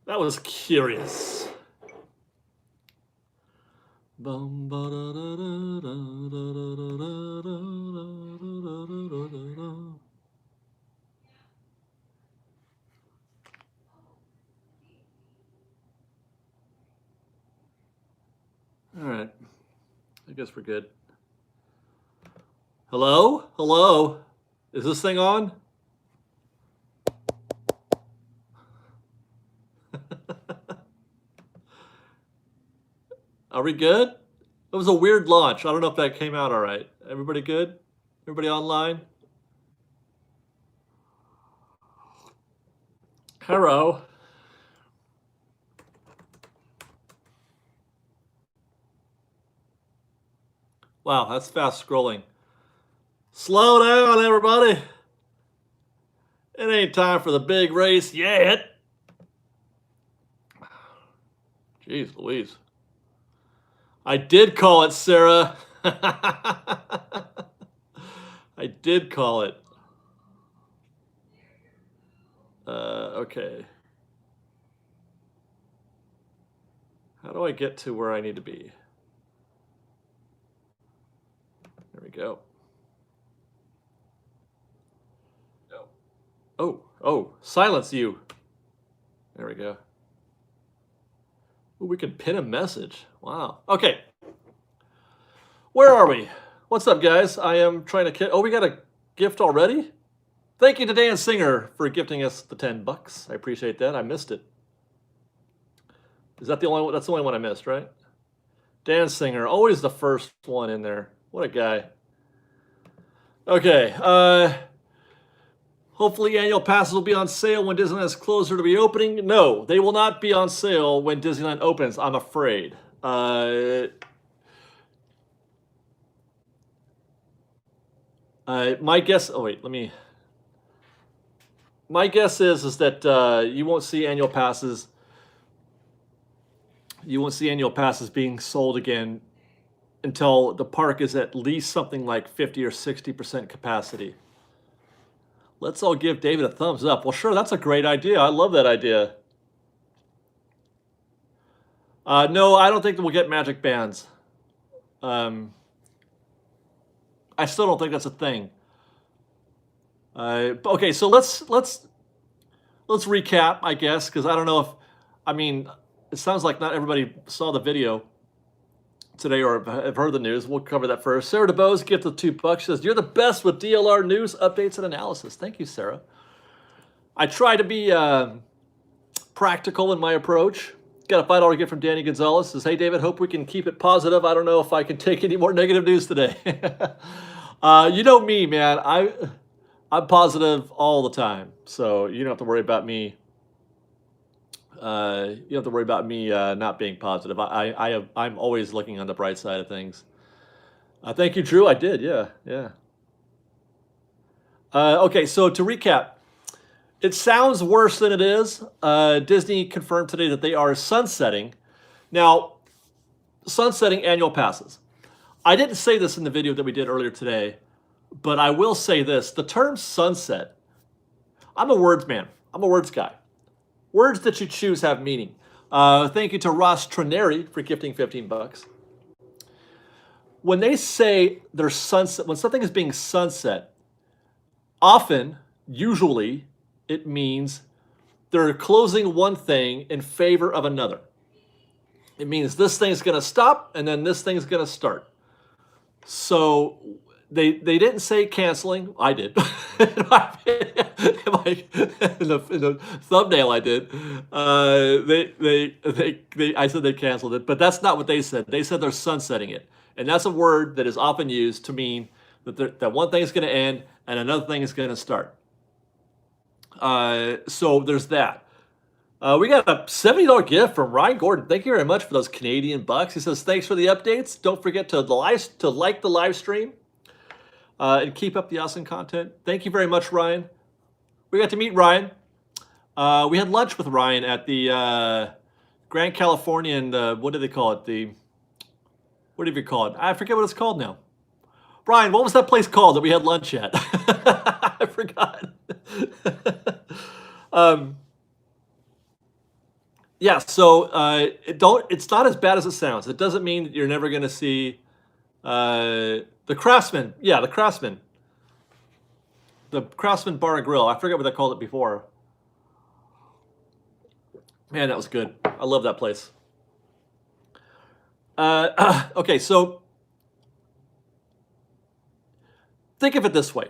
That was curious. All right. I guess we're good. Hello? Hello? Is this thing on? Are we good? It was a weird launch. I don't know if that came out all right. Everybody good? Everybody online? Hello. Wow, that's fast scrolling. Slow down, everybody. It ain't time for the big race yet. Jeez Louise. I did call it, Sarah. I did call it. Okay. How do I get to where I need to be? There we go. Oh, silence you. There we go. Ooh, we can pin a message. Wow. Okay. Where are we? What's up, guys? I am trying to... Oh, we got a gift already? Thank you to Dan Singer for gifting us the $10. I appreciate that. I missed it. Is that the only one? That's the only one I missed, right? Dan Singer, always the first one in there. What a guy. Okay. Hopefully annual passes will be on sale when Disneyland is closer to reopening. No, they will not be on sale when Disneyland opens, I'm afraid. My guess... Oh, wait, let me... My guess is that you won't see annual passes... You won't see annual passes being sold again until the park is at least something like 50 or 60% capacity. Let's all give David a thumbs up. Well, sure, that's a great idea. I love that idea. No, I don't think that we'll get magic bands. I still don't think that's a thing. Okay, so let's recap, I guess, because I don't know if... I mean, it sounds like not everybody saw the video today or have heard the news. We'll cover that first. Sarah DeBose gifted $2. She says, "You're the best with DLR news, updates, and analysis." Thank you, Sarah. I try to be practical in my approach. Got a $5 gift from Danny Gonzalez. Says, "Hey, David, hope we can keep it positive. I don't know if I can take any more negative news today." You know me, man. I'm positive all the time, so you don't have to worry about me. You don't have to worry about me not being positive. I'm always looking on the bright side of things. Thank you, Drew. I did, yeah. Okay, so to recap, it sounds worse than it is. Disney confirmed today that they are sunsetting. Now, sunsetting annual passes. I didn't say this in the video that we did earlier today, but I will say this. The term sunset, I'm a words man. I'm a words guy. Words that you choose have meaning. Thank you to Ross Troneri for gifting $15. When they say they're sunset, when something is being sunset, often, usually, it means they're closing one thing in favor of another. It means this thing's going to stop, and then this thing's going to start. So they didn't say canceling. I did. in the thumbnail, I did. I said they canceled it, but that's not what they said. They said they're sunsetting it, and that's a word that is often used to mean that one thing is going to end and another thing is going to start. So there's that. We got a $70 gift from Ryan Gordon. Thank you very much for those Canadian bucks. He says, "Thanks for the updates. Don't forget to like the live stream and keep up the awesome content." Thank you very much, Ryan. We got to meet Ryan. We had lunch with Ryan at the Grand Californian, what do they call it? What do you call it? I forget what it's called now. Brian, what was that place called that we had lunch at? I forgot. Yeah, so it's not as bad as it sounds. It doesn't mean that you're never going to see the Craftsman. Yeah, the Craftsman Bar and Grill. I forget what they called it before. Man, that was good. I love that place. Okay, so think of it this way.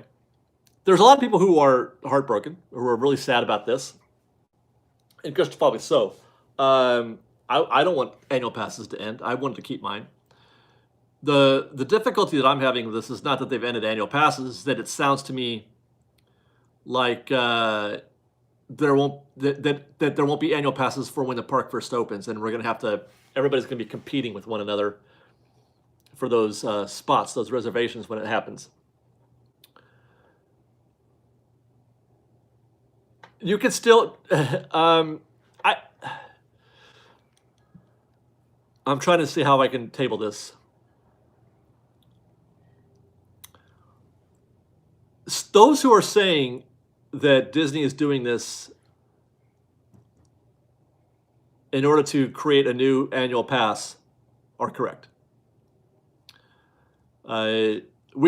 There's a lot of people who are heartbroken, who are really sad about this, and justifiably so. I don't want annual passes to end. I wanted to keep mine. The difficulty that I'm having with this is not that they've ended annual passes, is that it sounds to me like that there won't be annual passes for when the park first opens, and we're gonna have to everybody's gonna be competing with one another for those spots, those reservations when it happens. You can still, I I'm trying to see how I can table this. Those who are saying that Disney is doing this in order to create a new annual pass are correct. We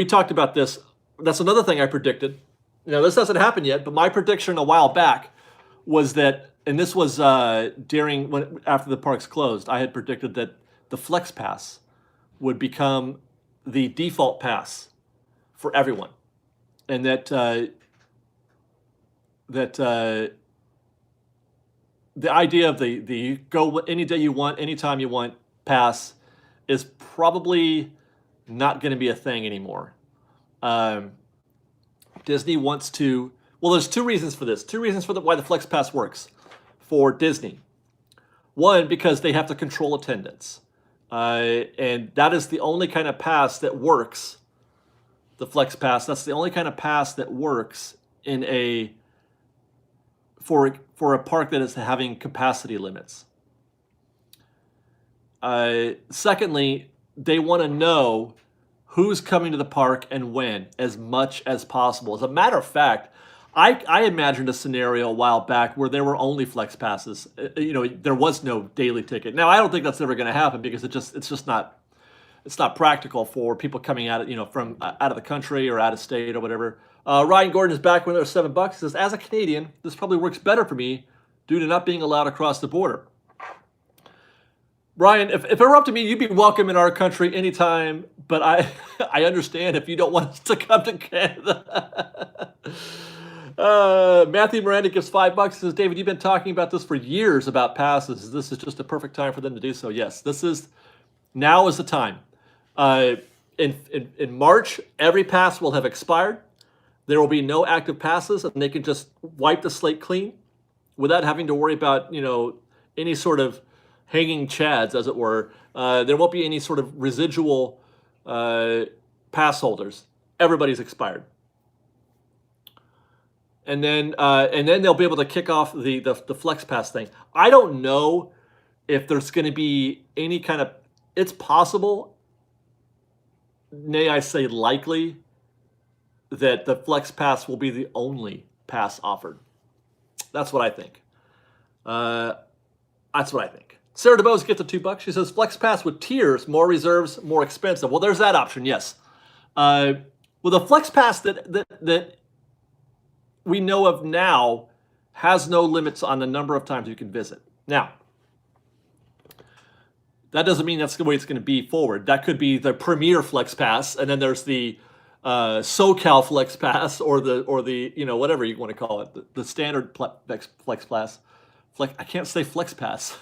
talked about this. That's another thing I predicted. This hasn't happened yet, but my prediction a while back was that, and this was after the parks closed, I had predicted that the Flex Pass would become the default pass for everyone, and that the idea of the go any day you want, anytime you want pass is probably not going to be a thing anymore. Disney wants to. Well, there's two reasons for this. Two reasons for why the Flex Pass works for Disney. One, because they have to control attendance, and that is the only kind of pass that works. The Flex Pass. That's the only kind of pass that works in for a park that is having capacity limits. Secondly, they want to know who's coming to the park and when, as much as possible. As a matter of fact, I imagined a scenario a while back where there were only Flex Passes. There was no daily ticket. Now, I don't think that's ever going to happen because it's just not practical for people coming out from out of the country or out of state or whatever. Ryan Gordon is back when there was $7. He says, as a Canadian, this probably works better for me due to not being allowed across the border. Ryan, if it were up to me, you'd be welcome in our country anytime, but I understand if you don't want us to come to Canada. Matthew Miranda gives $5. He says, David, you've been talking about this for years about passes. This is just a perfect time for them to do so. Yes, now is the time. In March, every pass will have expired. There will be no active passes, and they can just wipe the slate clean without having to worry about any sort of hanging chads, as it were. There won't be any sort of residual pass holders. Everybody's expired, and then they'll be able to kick off the Flex Pass thing. I don't know if there's going to be any kind of. It's possible, nay, I say likely, that the Flex Pass will be the only pass offered. That's what I think. That's what I think. Sarah DeBose gets $2. She says, Flex Pass with tiers, more reserves, more expensive. Well, there's that option, yes. Well, the Flex Pass that we know of now has no limits on the number of times you can visit. Now, that doesn't mean that's the way it's going to be forward. That could be the Premier Flex Pass, and then there's the SoCal Flex Pass, or the whatever you want to call it, the standard Flex Pass. I can't say Flex Pass.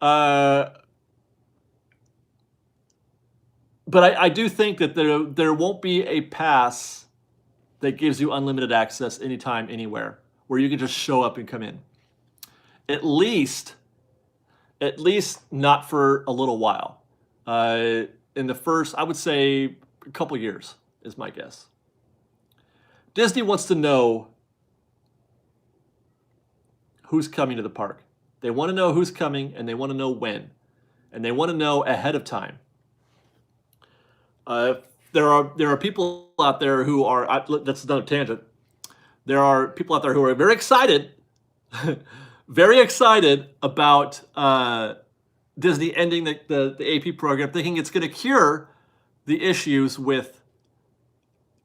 But I do think that there won't be a pass that gives you unlimited access anytime, anywhere, where you can just show up and come in. At least not for a little while. In the first, I would say, a couple years is my guess. Disney wants to know who's coming to the park. They want to know who's coming, and they want to know when. And they want to know ahead of time. There are people out there who are, that's another tangent. There are people out there who are very excited, very excited about Disney ending the AP program, thinking it's going to cure the issues with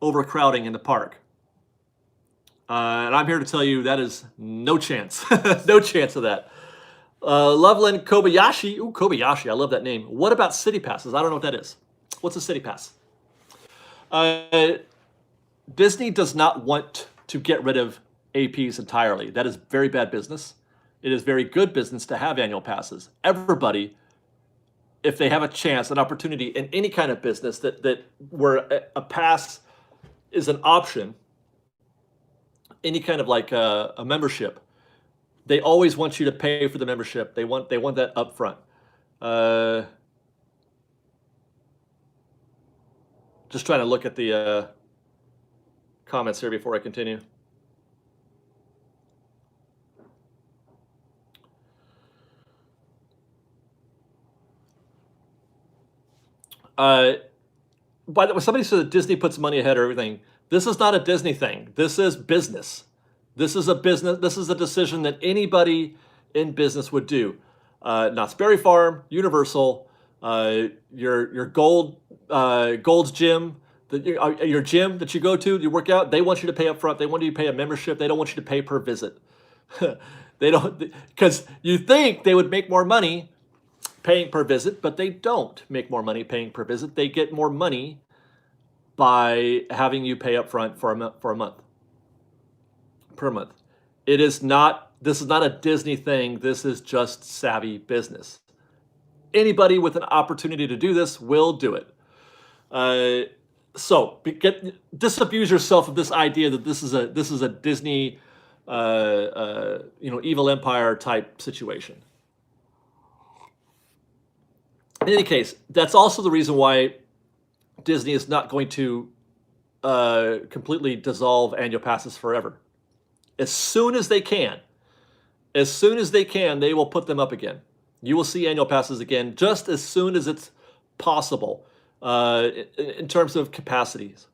overcrowding in the park. And I'm here to tell you that is no chance. No chance of that. Loveland Kobayashi. Ooh, Kobayashi. I love that name. What about city passes? I don't know what that is. What's a city pass? Disney does not want to get rid of APs entirely. That is very bad business. It is very good business to have annual passes. Everybody, if they have a chance, an opportunity in any kind of business that where a pass is an option, any kind of like a membership, they always want you to pay for the membership. They want that up front. Just trying to look at the comments here before I continue. By the way, somebody said that Disney puts money ahead of everything. This is not a Disney thing. This is business. This is a business. This is a decision that anybody in business would do. Knott's Berry Farm, Universal, your Gold's Gym, your gym that you go to, you work out. They want you to pay up front. They want you to pay a membership. They don't want you to pay per visit. They don't, because you think they would make more money paying per visit, but they don't make more money paying per visit. They get more money by having you pay up front for a month. Per month. This is not a Disney thing. This is just savvy business. Anybody with an opportunity to do this will do it. So disabuse yourself of this idea that this is a Disney, evil empire type situation. In any case, that's also the reason why Disney is not going to completely dissolve annual passes forever. As soon as they can, they will put them up again. You will see annual passes again just as soon as it's possible in terms of capacities.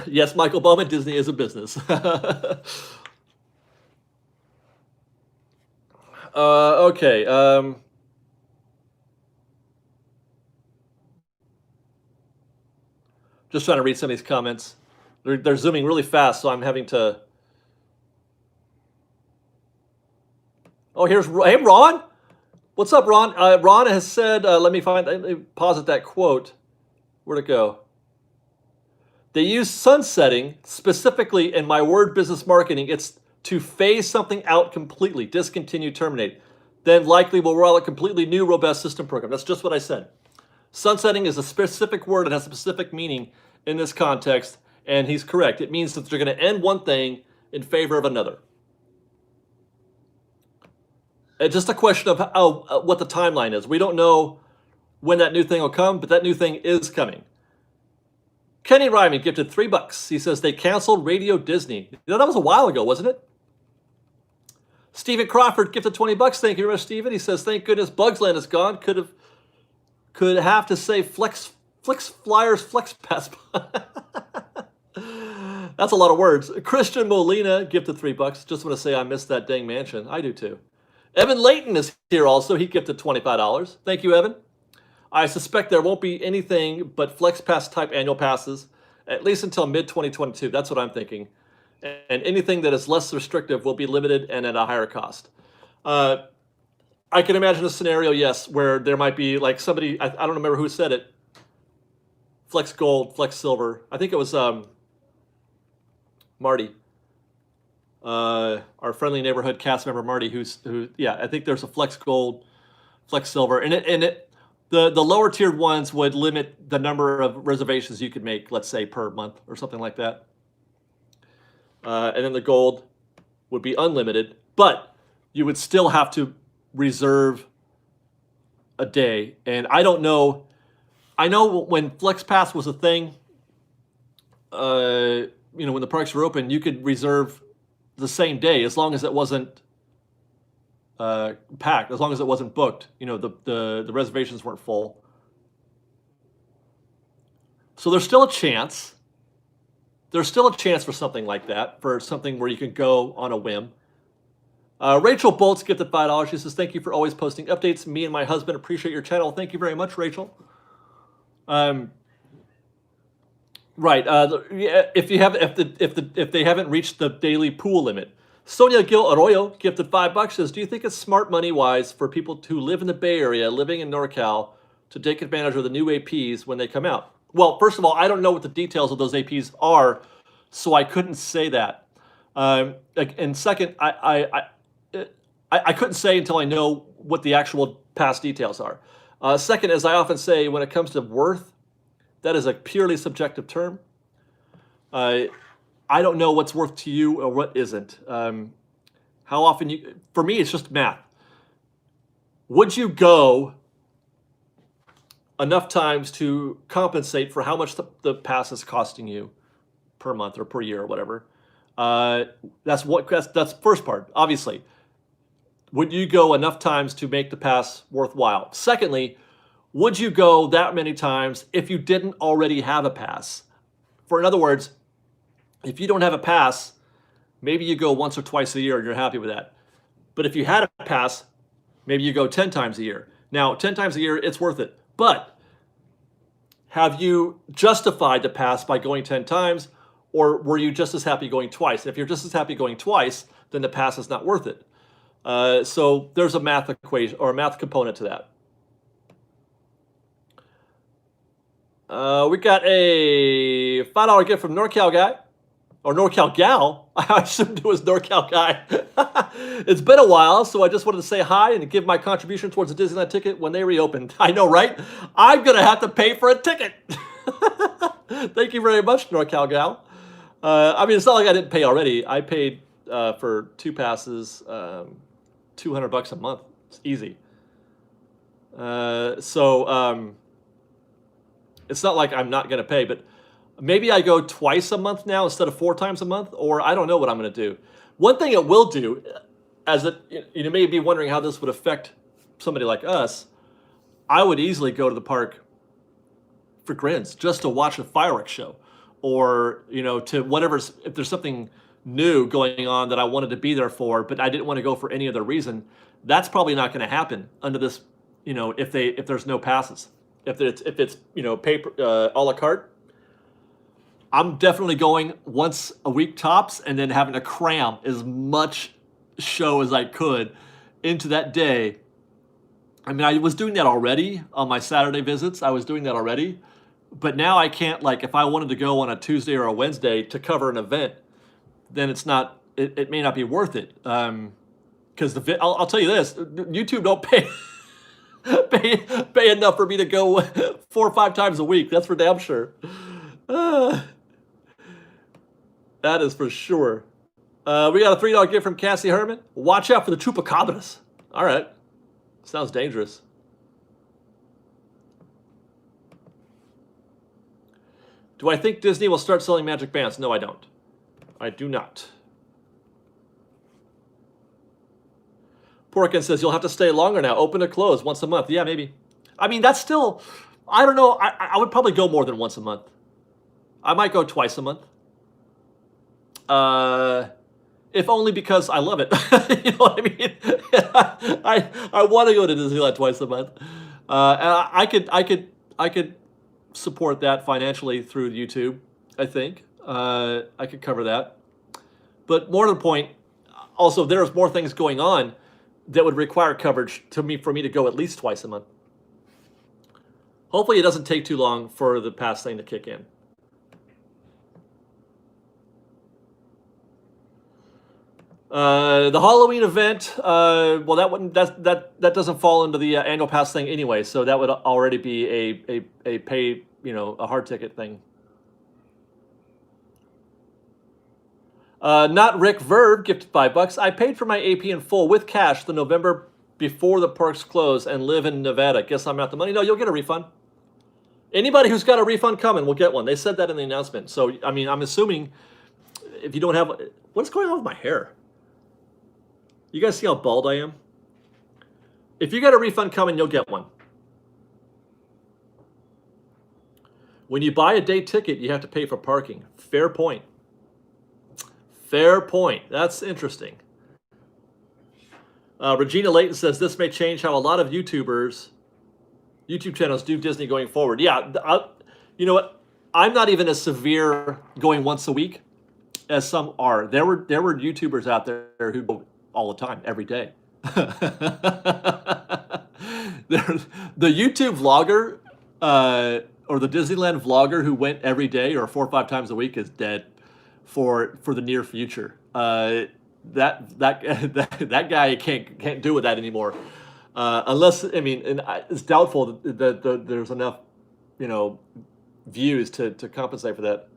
Yes, Michael Bowman, Disney is a business. Okay. Just trying to read some of these comments. They're zooming really fast, so I'm having to. Oh, hey, Ron. What's up, Ron? Ron has said, let me posit that quote. Where'd it go? They use sunsetting specifically in my word business marketing. It's to phase something out completely, discontinue, terminate. Then likely we'll roll out a completely new robust system program. That's just what I said. Sunsetting is a specific word and has a specific meaning in this context, and he's correct. It means that they're going to end one thing in favor of another. It's just a question of what the timeline is. We don't know when that new thing will come, but that new thing is coming. Kenny Ryman gifted $3. He says they canceled Radio Disney. That was a while ago, wasn't it? Stephen Crawford gifted $20. Thank you very much, Stephen. He says, thank goodness Bugs Land is gone. Could have to say Flex Flyers Flex Pass. That's a lot of words. Christian Molina gifted $3. Just want to say I missed that dang mansion. I do too. Evan Layton is here also. He gifted $25. Thank you, Evan. I suspect there won't be anything but Flex Pass type annual passes, at least until mid-2022. That's what I'm thinking. And anything that is less restrictive will be limited and at a higher cost. I can imagine a scenario, yes, where there might be like somebody, I don't remember who said it, Flex Gold, Flex Silver. I think it was Marty, our friendly neighborhood cast member Marty, I think there's a Flex Gold, Flex Silver, and the lower tiered ones would limit the number of reservations you could make, let's say per month or something like that. And then the gold would be unlimited, but you would still have to reserve a day. And I don't know. I know when FlexPass was a thing, when the parks were open, you could reserve the same day as long as it wasn't packed, as long as it wasn't booked. The reservations weren't full. So there's still a chance. there's still a chance for something like that, for something where you can go on a whim. Rachel Bolts gifted $5. She says, thank you for always posting updates. Me and my husband appreciate your channel. Thank you very much, Rachel. Right. If they haven't reached the daily pool limit. Sonia Gil Arroyo gifted $5. Says, do you think it's smart money wise for people who live in the Bay Area, living in NorCal, to take advantage of the new APs when they come out? Well, first of all, I don't know what the details of those APs are, so I couldn't say that. And second, I couldn't say until I know what the actual past details are. Second, as I often say, when it comes to worth, that is a purely subjective term. I don't know what's worth to you or what isn't. How often you, for me, it's just math. Would you go enough times to compensate for how much the pass is costing you per month or per year or whatever? That's the first part, obviously. Would you go enough times to make the pass worthwhile? Secondly, would you go that many times if you didn't already have a pass? In other words, if you don't have a pass, maybe you go once or twice a year and you're happy with that. But if you had a pass, maybe you go 10 times a year. Now, 10 times a year, it's worth it. But have you justified the pass by going 10 times, or were you just as happy going twice? If you're just as happy going twice, then the pass is not worth it. So there's a math equation or a math component to that. We got a $5 gift from NorCal Guy, or NorCal Gal. I assumed it was NorCal Guy. It's been a while, so I just wanted to say hi and give my contribution towards the Disneyland ticket when they reopened. I know, right? I'm going to have to pay for a ticket. Thank you very much, NorCal Gal. I mean, it's not like I didn't pay already. I paid for 2 passes, $200 a month. It's easy. It's not like I'm not going to pay, but maybe I go twice a month now instead of 4 times a month, or I don't know what I'm going to do. One thing it will do, you may be wondering how this would affect somebody like us, I would easily go to the park for grins just to watch a fireworks show, or to whatever, if there's something new going on that I wanted to be there for, but I didn't want to go for any other reason. That's probably not going to happen under this, if there's no passes. If it's paper a la carte, I'm definitely going once a week tops, and then having to cram as much show as I could into that day. I mean, I was doing that already on my Saturday visits. I was doing that already, but now I can't, like, if I wanted to go on a Tuesday or a Wednesday to cover an event, then it's not. It may not be worth it. Because I'll tell you this: YouTube don't pay. pay enough for me to go 4 or 5 times a week. That's for damn sure. That is for sure. We got a $3 gift from Cassie Herman. Watch out for the chupacabras. All right. Sounds dangerous. Do I think Disney will start selling magic bands? No, I don't. I do not. Porkin says, you'll have to stay longer now. Open to close once a month. Yeah, maybe. I mean, that's still, I don't know. I would probably go more than once a month. I might go twice a month. If only because I love it. You know what I mean? I want to go to Disneyland twice a month. And I could support that financially through YouTube, I think. I could cover that. But more to the point, also, there's more things going on that would require coverage for me to go at least twice a month. Hopefully it doesn't take too long for the pass thing to kick in. The Halloween event, well, that doesn't fall into the annual pass thing anyway, so that would already be a pay, a hard ticket thing. Not Rick Verb gifted $5. I paid for my AP in full with cash the November before the parks close and live in Nevada. Guess I'm out the money. No, you'll get a refund. Anybody who's got a refund coming will get one. They said that in the announcement. So, I mean, I'm assuming if you don't have... What's going on with my hair? You guys see how bald I am? If you get a refund coming, you'll get one. When you buy a day ticket, you have to pay for parking. Fair point. Fair point. That's interesting. Regina Layton says this may change how a lot of YouTube channels do Disney going forward. Yeah, you know what? I'm not even as severe going once a week as some are. There were YouTubers out there who go all the time, every day. The YouTube vlogger or the Disneyland vlogger who went every day or 4 or 5 times a week is dead for the near future. That guy can't do with that anymore, unless I mean, and it's doubtful that there's enough, views to compensate for that.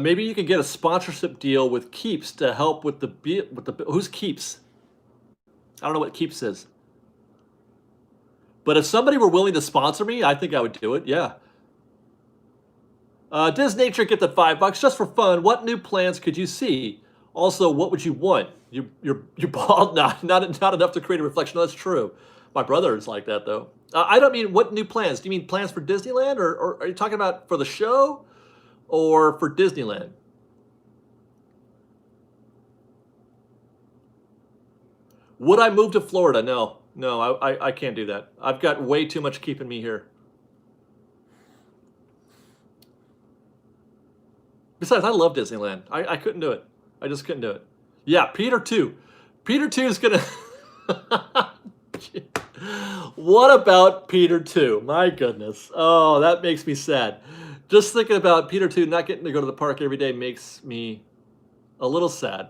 Maybe you could get a sponsorship deal with Keeps to help with the who's Keeps? I don't know what Keeps is. But if somebody were willing to sponsor me, I think I would do it. Yeah. Does Nature get the $5 just for fun? What new plans could you see? Also, what would you want? You're bald. Not enough to create a reflection. No, that's true. My brother is like that though. I don't mean what new plans. Do you mean plans for Disneyland, or are you talking about for the show, or for Disneyland? Would I move to Florida? No, I can't do that. I've got way too much keeping me here. Besides, I love Disneyland. I couldn't do it. I just couldn't do it. Yeah, Peter 2. Peter 2 is gonna... What about Peter 2? My goodness. Oh, that makes me sad. Just thinking about Peter 2 not getting to go to the park every day makes me a little sad.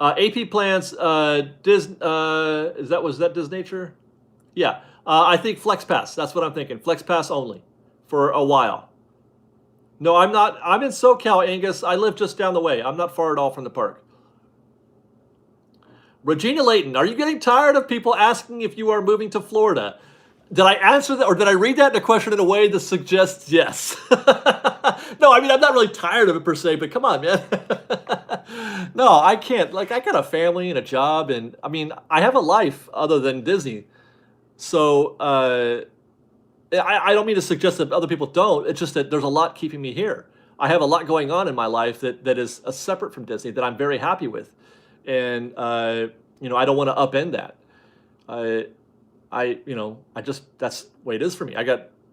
AP plans, was that Disnature? Yeah, I think Flex Pass. That's what I'm thinking. Flex Pass only for a while. No, I'm not. I'm in SoCal, Angus. I live just down the way. I'm not far at all from the park. Regina Layton, are you getting tired of people asking if you are moving to Florida? Did I answer that, or did I read that in a question in a way that suggests yes? No, I mean, I'm not really tired of it per se, but come on, man. No, I can't. Like, I got a family and a job, and I mean, I have a life other than Disney. So, I don't mean to suggest that other people don't. It's just that there's a lot keeping me here. I have a lot going on in my life that is separate from Disney that I'm very happy with. And, I don't want to upend that. That's the way it is for me.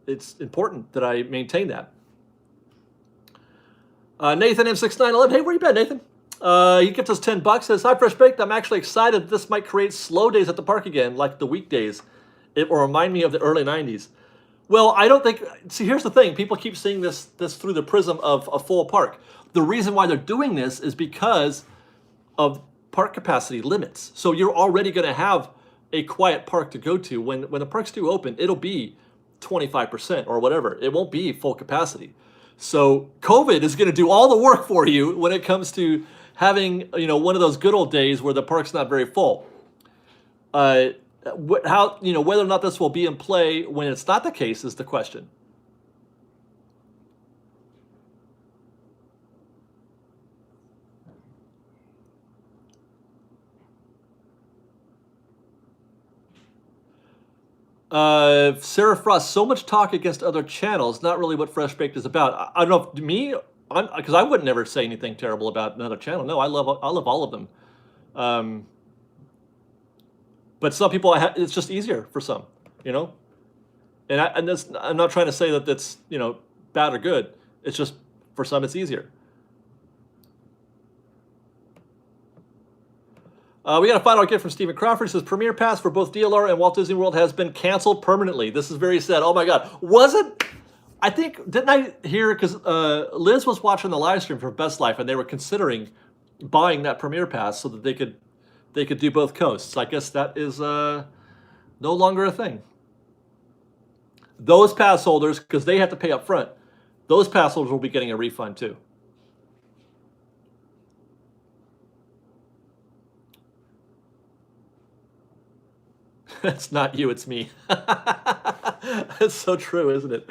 It's important that I maintain that. Nathan M6911, hey, where you been, Nathan? He gives us $10, says, hi, Fresh Baked. I'm actually excited this might create slow days at the park again, like the weekdays. It will remind me of the early 90s. Well, I don't think, see, here's the thing. People keep seeing this through the prism of a full park. The reason why they're doing this is because of park capacity limits. So you're already going to have a quiet park to go to. When the parks do open, it'll be 25% or whatever. It won't be full capacity. So COVID is going to do all the work for you when it comes to having, one of those good old days where the park's not very full. Whether or not this will be in play when it's not the case is the question. Sarah Frost, so much talk against other channels, not really what Fresh Baked is about. I don't know if me, because I would never say anything terrible about another channel. No, I love all of them. But some people, it's just easier for some, And I'm not trying to say that that's bad or good. It's just for some it's easier. We got a final gift from Stephen Crawford. It says, Premiere Pass for both DLR and Walt Disney World has been canceled permanently. This is very sad. Oh my God. Was it? I think, didn't I hear, because Liz was watching the live stream for Best Life and they were considering buying that Premiere Pass so that they could do both coasts. I guess that is no longer a thing. Those pass holders, because they have to pay up front, those pass holders will be getting a refund too. It's not you, it's me. It's so true, isn't it?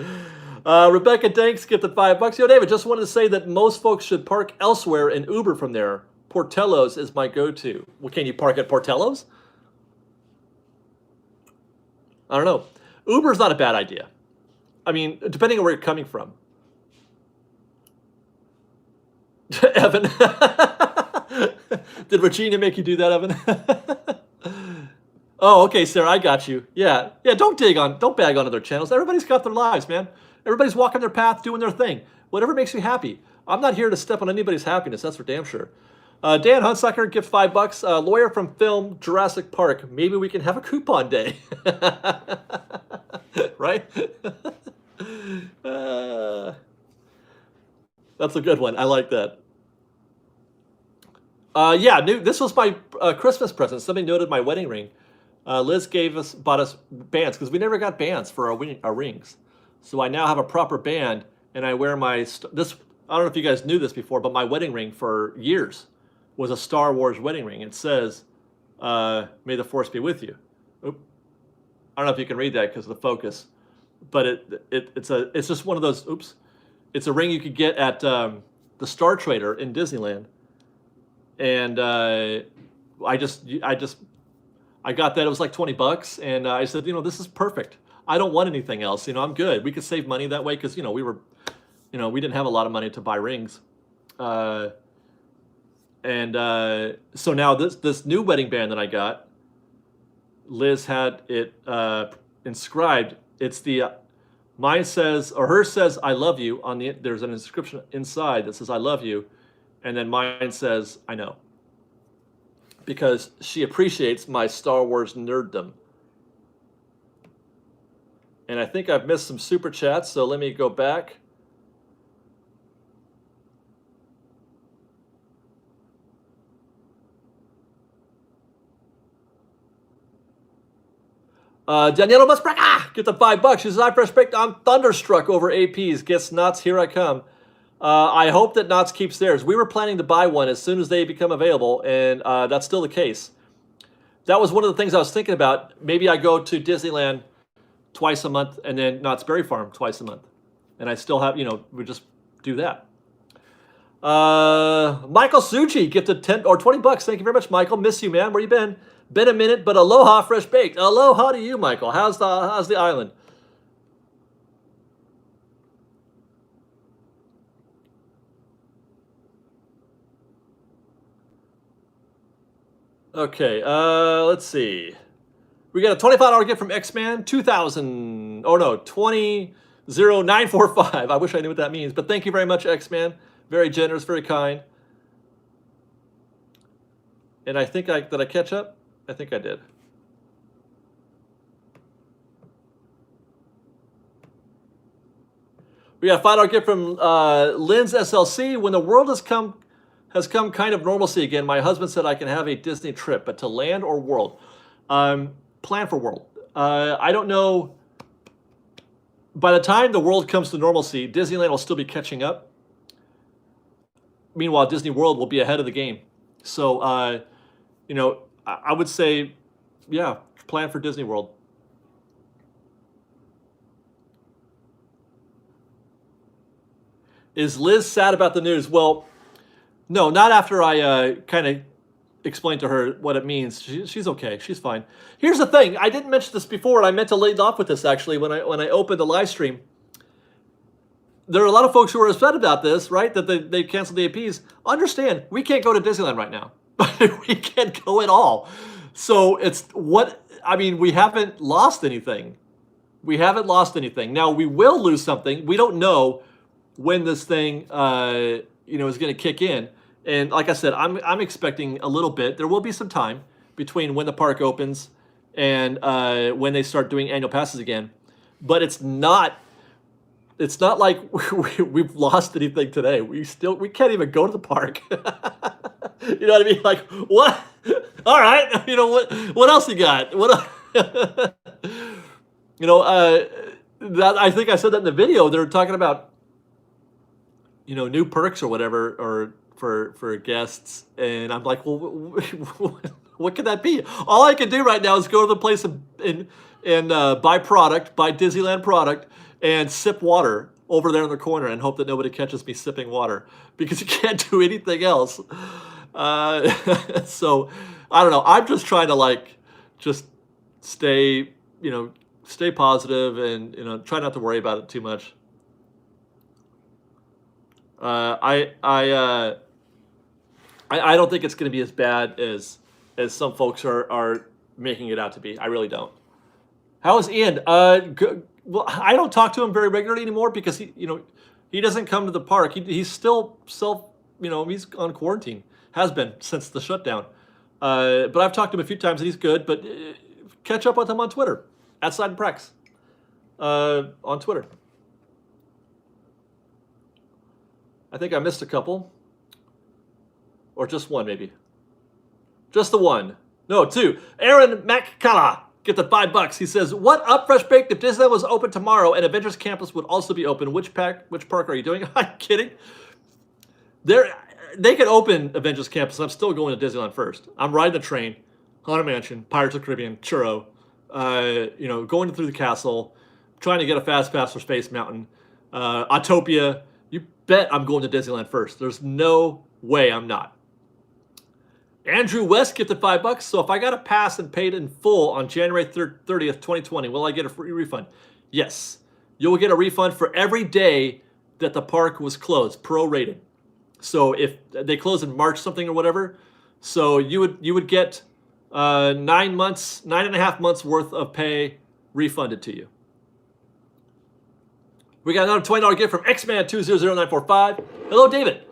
Rebecca Danks gifted $5. Yo, David, just wanted to say that most folks should park elsewhere and Uber from there. Portello's is my go-to. Well, can you park at Portello's? I don't know. Uber's not a bad idea. I mean, depending on where you're coming from. Evan. Did Regina make you do that, Evan? Oh, okay, Sarah, I got you. Yeah, don't bag on other channels. Everybody's got their lives, man. Everybody's walking their path, doing their thing. Whatever makes you happy. I'm not here to step on anybody's happiness, that's for damn sure. Dan Hunsucker, gift $5. Lawyer from film Jurassic Park. Maybe we can have a coupon day. Right? That's a good one. I like that. This was my Christmas present. Somebody noted my wedding ring. Liz bought us bands because we never got bands for our rings. So I now have a proper band, and I wear I don't know if you guys knew this before, but my wedding ring for years was a Star Wars wedding ring. It says, "May the Force be with you." Oop. I don't know if you can read that because of the focus, but it's just one of those. Oops, it's a ring you could get at the Star Trader in Disneyland, and I got that. It was like $20, and I said, this is perfect. I don't want anything else. I'm good. We could save money that way because we didn't have a lot of money to buy rings. So now this new wedding band that I got, Liz had it inscribed. It's mine says, or hers says, "I love you." There's an inscription inside that says, "I love you," and then mine says, "I know," because she appreciates my Star Wars nerddom. And I think I've missed some super chats, so let me go back. Daniela Musbraca, get the $5. She says, "I fresh baked. I'm thunderstruck over APs. Guess Knott's, here I come." I hope that Knott's keeps theirs. We were planning to buy one as soon as they become available, and that's still the case. That was one of the things I was thinking about. Maybe I go to Disneyland twice a month, and then Knott's Berry Farm twice a month. And I still have, we just do that. Michael Tsuji gifted 10 or $20. Thank you very much, Michael. Miss you, man. Where you been? Been a minute, but aloha, fresh baked. Aloha to you, Michael. How's the island? Okay, let's see. We got a $25 gift from X-Man, 20945. I wish I knew what that means, but thank you very much, X-Man. Very generous, very kind. And I think did I catch up? I think I did. We got a $5 gift from Lynn's SLC. When the world has come kind of normalcy again, my husband said I can have a Disney trip, but to land or world? Plan for world. I don't know. By the time the world comes to normalcy, Disneyland will still be catching up. Meanwhile, Disney World will be ahead of the game. So, I would say, yeah, plan for Disney World. Is Liz sad about the news? Well, no, not after I kind of explained to her what it means. She's okay. She's fine. Here's the thing. I didn't mention this before, and I meant to lead off with this, actually, when I opened the live stream. There are a lot of folks who are upset about this, right, that they canceled the APs. Understand, we can't go to Disneyland right now. We can't go at all. So we haven't lost anything. We haven't lost anything. Now, we will lose something. We don't know when this thing, is going to kick in. And like I said, I'm expecting a little bit. There will be some time between when the park opens and when they start doing annual passes again. But it's not like we've lost anything today. We can't even go to the park. You know what I mean? Like, what? All right. What else you got? I think I said that in the video. They're talking about, new perks or whatever, or for guests. And I'm like, well, what could that be? All I can do right now is go to the place and buy Disneyland product and sip water. over there in the corner and hope that nobody catches me sipping water because you can't do anything else. So I don't know. I'm just trying to like just stay, stay positive and try not to worry about it too much. I don't think it's going to be as bad as some folks are making it out to be. I really don't. How is Ian? Well, I don't talk to him very regularly anymore because he doesn't come to the park. He's still he's on quarantine. Has been since the shutdown. But I've talked to him a few times and he's good. But catch up with him on Twitter at @SideandPrex on Twitter. I think I missed a couple. Or just one, maybe. Just the one. No, two. Aaron McCullough, get the $5. He says, "What up, Fresh Baked? If Disneyland was open tomorrow and Avengers Campus would also be open, which park are you doing?" I'm kidding. They could open Avengers Campus. I'm still going to Disneyland first. I'm riding the train, Haunted Mansion, Pirates of the Caribbean, Churro, going through the castle, trying to get a fast pass for Space Mountain, Autopia. You bet I'm going to Disneyland first. There's no way I'm not. Andrew West gifted $5. So if I got a pass and paid in full on January 30th, 2020, will I get a free refund? Yes. You'll get a refund for every day that the park was closed, prorated. So if they close in March something or whatever, so you would get 9.5 months worth of pay refunded to you. We got another $20 gift from Xman200945. Hello, David.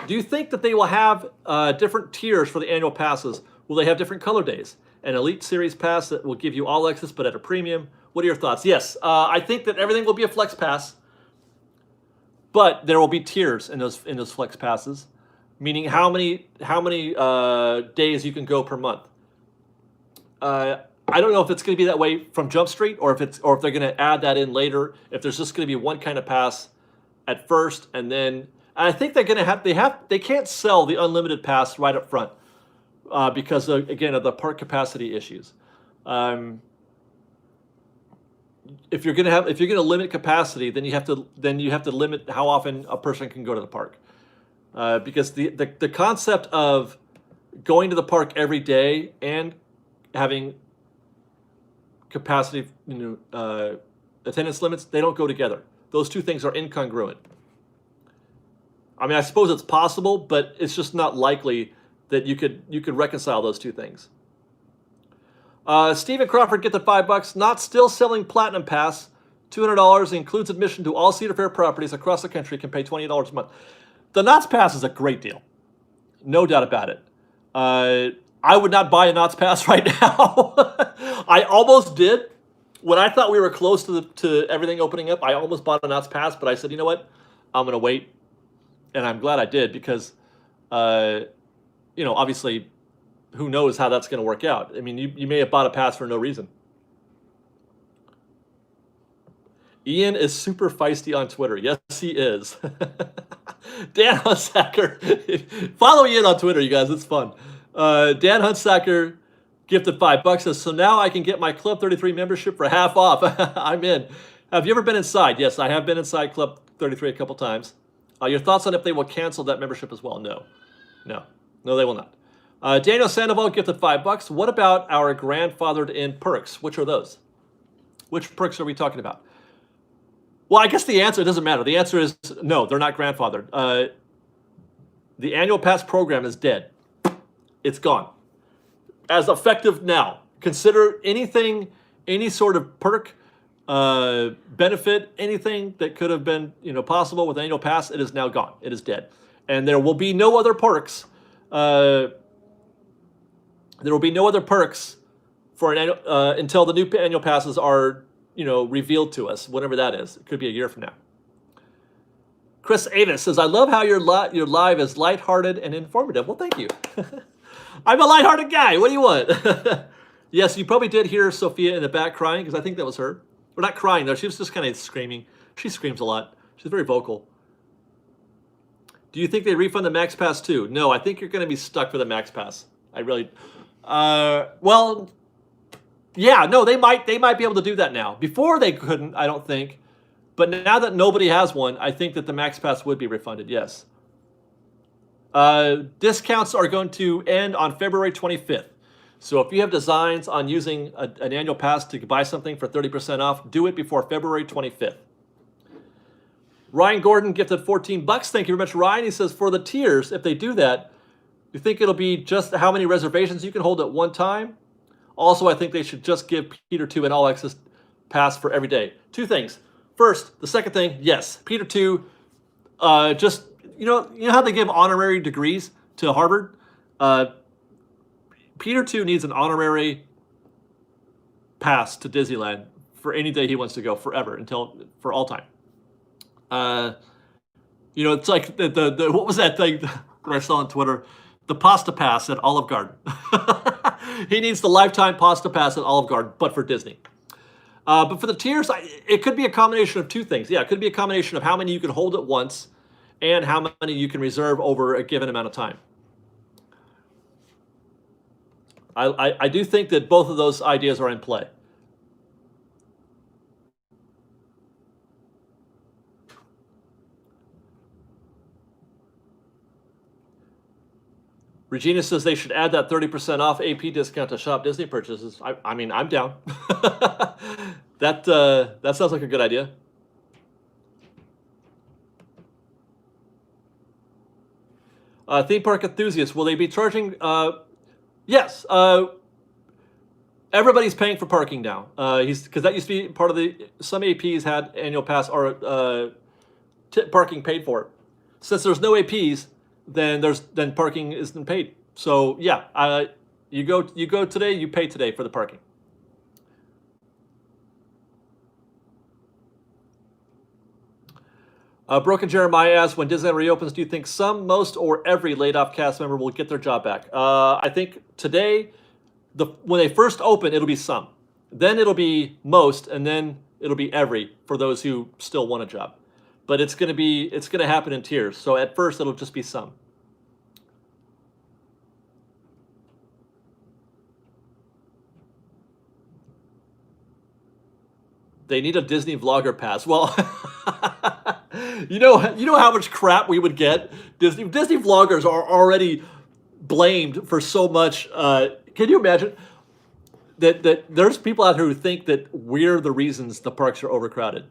Do you think that they will have different tiers for the annual passes? Will they have different color days? An Elite Series pass that will give you all access but at a premium? What are your thoughts? Yes, I think that everything will be a flex pass, but there will be tiers in those flex passes, meaning how many days you can go per month. I don't know if it's going to be that way from Jump Street or if they're going to add that in later. If there's just going to be one kind of pass at first, and then I think they're going to they can't sell the unlimited pass right up front because again of the park capacity issues. If you're going to limit capacity, then you have to limit how often a person can go to the park, because the concept of going to the park every day and having capacity, attendance limits, they don't go together. Those two things are incongruent. I mean, I suppose it's possible, but it's just not likely that you could reconcile those two things. Stephen Crawford, get the $5. Not still selling Platinum Pass, $200, includes admission to all Cedar Fair properties across the country. Can pay $20 a month. The Knott's Pass is a great deal, no doubt about it. I would not buy a Knott's Pass right now. I almost did. When I thought we were close to everything opening up, I almost bought a Knott's Pass, but I said, you know what? I'm going to wait. And I'm glad I did because, obviously, who knows how that's going to work out. I mean, you may have bought a pass for no reason. Ian is super feisty on Twitter. Yes, he is. Dan Hunsacker. Follow Ian on Twitter, you guys. It's fun. Dan Hunsacker gifted $5. Says, so now I can get my Club 33 membership for half off. I'm in. Have you ever been inside? Yes, I have been inside Club 33 a couple times. Your thoughts on if they will cancel that membership as well? No, they will not. Daniel Sandoval gifted $5. What about our grandfathered in perks? Which are those? Which perks are we talking about? Well, I guess the answer, it doesn't matter. The answer is no, they're not grandfathered. The annual pass program is dead. It's gone. As effective now. Consider anything, any sort of perk, benefit, anything that could have been possible with annual pass, it is now gone. It is dead. And there will be no other perks. There will be no other perks for an annual, until the new annual passes are revealed to us, whatever that is. It could be a year from now. Chris Avis says, I love how your live is lighthearted and informative. Well, thank you. I'm a lighthearted guy. What do you want? Yes, you probably did hear Sophia in the back crying, because I think that was her. Or not crying, though. She was just kind of screaming. She screams a lot. She's very vocal. Do you think they refund the Max Pass too? No, I think you're going to be stuck for the Max Pass. I really... well, yeah, no, they might be able to do that now. Before they couldn't, I don't think. But now that nobody has one, I think that the Max Pass would be refunded, yes. Discounts are going to end on February 25th. So if you have designs on using an annual pass to buy something for 30% off, do it before February 25th. Ryan Gordon gifted 14 bucks. Thank you very much, Ryan. He says, for the tiers, if they do that, you think it'll be just how many reservations you can hold at one time? Also, I think they should just give Peter 2 an all-access pass for every day. Two things. First, the second thing, yes, Peter 2, just, you know how they give honorary degrees to Harvard? Peter 2 needs an honorary pass to Disneyland for any day he wants to go forever, for all time. It's like the what was that thing that I saw on Twitter? The pasta pass at Olive Garden. He needs the lifetime pasta pass at Olive Garden, but for Disney. But for the tiers, it could be a combination of two things. Yeah, it could be a combination of how many you can hold at once and how many you can reserve over a given amount of time. I do think that both of those ideas are in play. Regina says they should add that 30% off AP discount to Shop Disney purchases. I mean, I'm down. That sounds like a good idea. Theme park enthusiasts, will they be charging? Yes. Everybody's paying for parking now. Because that used to be part of some APs had annual pass or parking paid for. Since there's no APs, then parking isn't paid. So yeah, you go today, you pay today for the parking. Broken Jeremiah asks, when Disneyland reopens, do you think some, most, or every laid-off cast member will get their job back? I think today, when they first open, it'll be some. Then it'll be most, and then it'll be every for those who still want a job. But it's going to happen in tiers. So at first, it'll just be some. They need a Disney vlogger pass. Well, you know how much crap we would get. Disney vloggers are already blamed for so much. Can you imagine that there's people out here who think that we're the reasons the parks are overcrowded?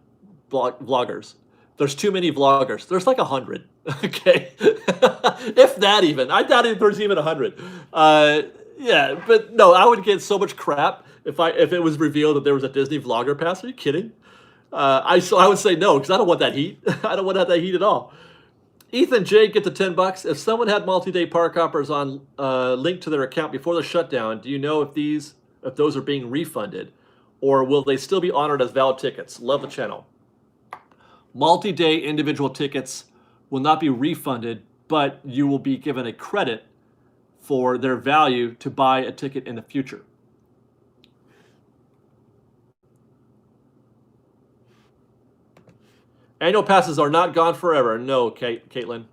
Vloggers. There's too many vloggers. There's like 100. Okay, if that even. I doubt if there's even 100. Yeah, but no, I would get so much crap if it was revealed that there was a Disney vlogger pass. Are you kidding? I would say no, because I don't want that heat. I don't want that heat at all. Ethan J get the 10 bucks. If someone had multi-day park hoppers on linked to their account before the shutdown, do you know if those are being refunded, or will they still be honored as valid tickets? Love the channel. Multi-day individual tickets will not be refunded, but you will be given a credit for their value to buy a ticket in the future. Annual passes are not gone forever. No, Caitlin.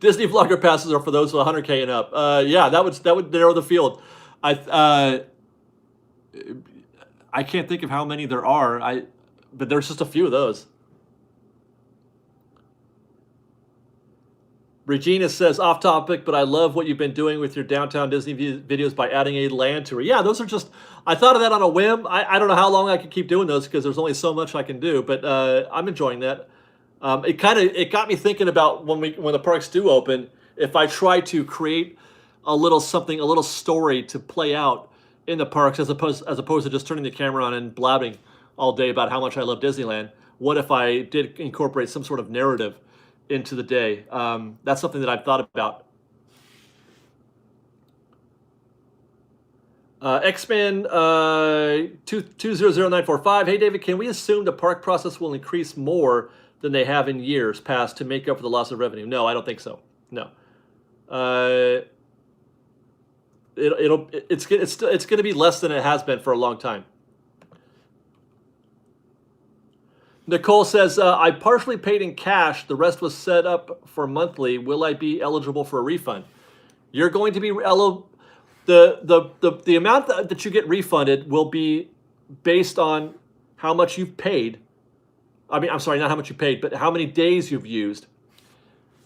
Disney vlogger passes are for those with 100K and up. Yeah, that would narrow the field. I can't think of how many there are. But there's just a few of those. Regina says, off topic, but I love what you've been doing with your downtown Disney videos by adding a land tour. Yeah, those are just, I thought of that on a whim. I don't know how long I can keep doing those because there's only so much I can do, but I'm enjoying that. It got me thinking about when the parks do open, if I try to create a little story to play out in the parks as opposed to just turning the camera on and blabbing all day about how much I love Disneyland. What if I did incorporate some sort of narrative into the day? That's something that I've thought about. X-Man 200945. Hey David, can we assume the park process will increase more than they have in years past to make up for the loss of revenue? No, I don't think so. No. It's going to be less than it has been for a long time. Nicole says, I partially paid in cash. The rest was set up for monthly. Will I be eligible for a refund? You're going to be eligible. The amount that you get refunded will be based on how much you've paid. I mean, I'm sorry, not how much you paid, but how many days you've used.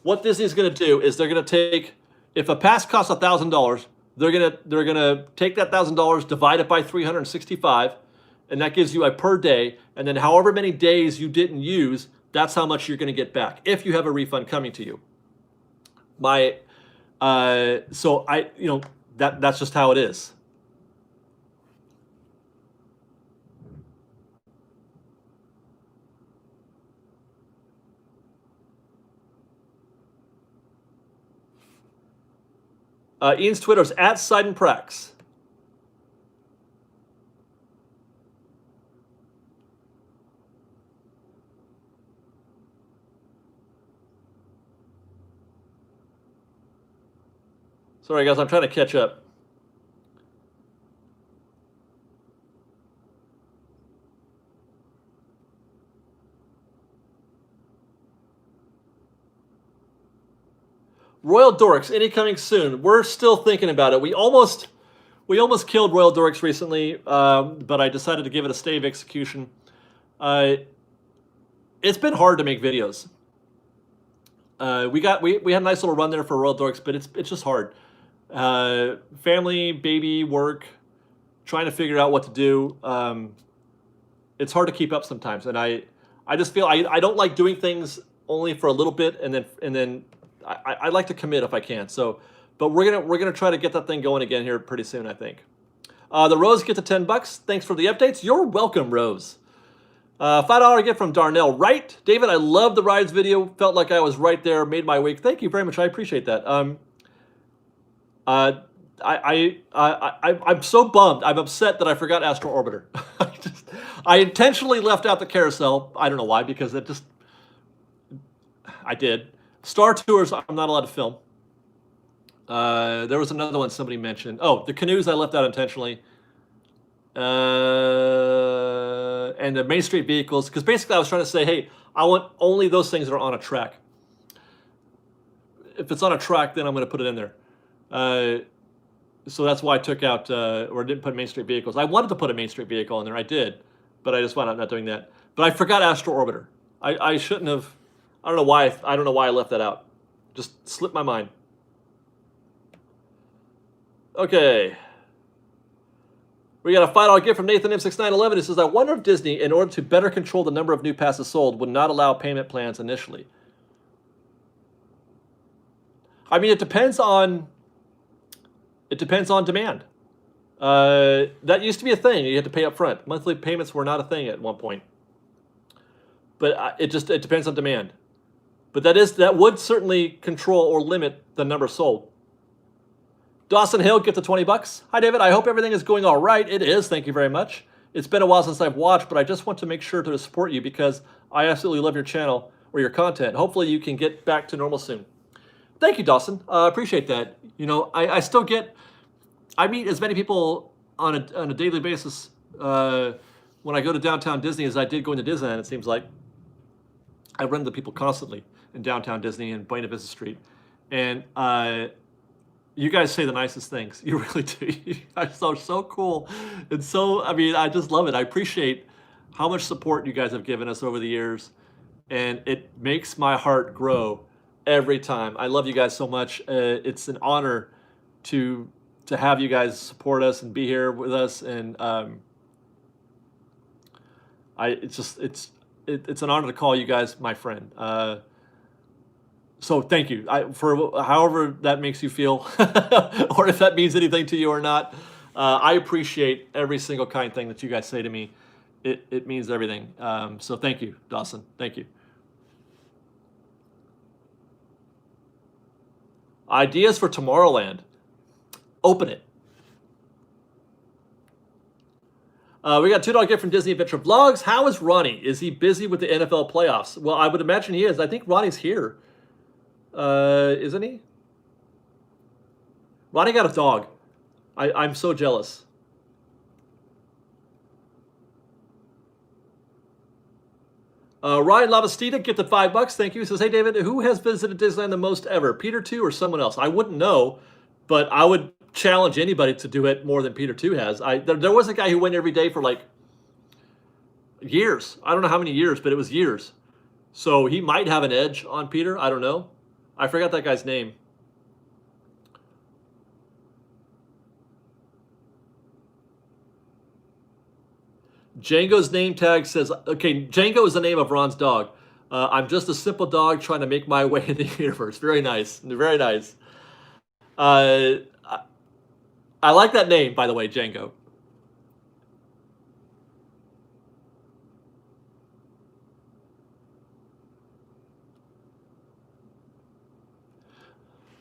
What Disney's going to do is they're going to take, if a pass costs $1,000, they're gonna take that $1,000, divide it by 365, and that gives you a per day. And then however many days you didn't use, that's how much you're going to get back if you have a refund coming to you. So that's just how it is. Ian's Twitter is @SidenPrax. Sorry, guys, I'm trying to catch up. Royal Dorks, any coming soon? We're still thinking about it. We almost killed Royal Dorks recently, but I decided to give it a stay of execution. It's been hard to make videos. We had a nice little run there for Royal Dorks, but it's just hard. Family, baby, work, trying to figure out what to do. It's hard to keep up sometimes, and I just feel I don't like doing things only for a little bit, and then I like to commit if I can. So, but we're gonna try to get that thing going again here pretty soon, I think. The Rose get to $10. Thanks for the updates. You're welcome, Rose. $5 gift from Darnell. Right, David. I love the rides video. Felt like I was right there. Made my week. Thank you very much. I appreciate that. I'm so bummed. I'm upset that I forgot Astro Orbiter. I intentionally left out the carousel. I don't know why, because I did. Star Tours, I'm not allowed to film. There was another one somebody mentioned. Oh, the Canoes I left out intentionally. And the Main Street vehicles, because basically I was trying to say, hey, I want only those things that are on a track. If it's on a track, then I'm going to put it in there. So that's why I took out, or didn't put Main Street vehicles. I wanted to put a Main Street vehicle in there. I did, but I just wound up not doing that. But I forgot Astro Orbiter. I shouldn't have. I don't know why I left that out. Just slipped my mind. Okay. We got a $5 gift from Nathan M6911. It says, I wonder if Disney, in order to better control the number of new passes sold, would not allow payment plans initially. I mean, it depends on demand. That used to be a thing. You had to pay up front. Monthly payments were not a thing at one point. But it depends on demand. But that would certainly control or limit the number sold. Dawson Hill, get the $20. Hi, David. I hope everything is going all right. It is. Thank you very much. It's been a while since I've watched, but I just want to make sure to support you because I absolutely love your channel or your content. Hopefully you can get back to normal soon. Thank you, Dawson. I appreciate that. You know, I meet as many people on a daily basis when I go to downtown Disney as I did going to Disneyland, it seems like. I run into people constantly in downtown Disney and Buena Vista Street. And you guys say the nicest things. You really do. You guys are so cool. And so, I mean, I just love it. I appreciate how much support you guys have given us over the years. And it makes my heart grow every time. I love you guys so much. It's an honor to have you guys support us and be here with us. And it's an honor to call you guys my friend. So thank you for however that makes you feel, or if that means anything to you or not. I appreciate every single kind thing that you guys say to me. It means everything. So thank you, Dawson. Thank you. Ideas for Tomorrowland. Open it. We got $2 gift from Disney Adventure Vlogs. How is Ronnie? Is he busy with the NFL playoffs? Well, I would imagine he is. I think Ronnie's here. Isn't he? Ronnie got a dog. I'm so jealous. Ryan Lavastida, get the $5. Thank you. He says, hey, David, who has visited Disneyland the most ever? Peter 2 or someone else? I wouldn't know, but I would challenge anybody to do it more than Peter 2 has. There was a guy who went every day for like years. I don't know how many years, but it was years. So he might have an edge on Peter. I don't know. I forgot that guy's name. Django's name tag says, okay, Django is the name of Ron's dog. I'm just a simple dog trying to make my way in the universe. Very nice. Very nice. I like that name, by the way, Django.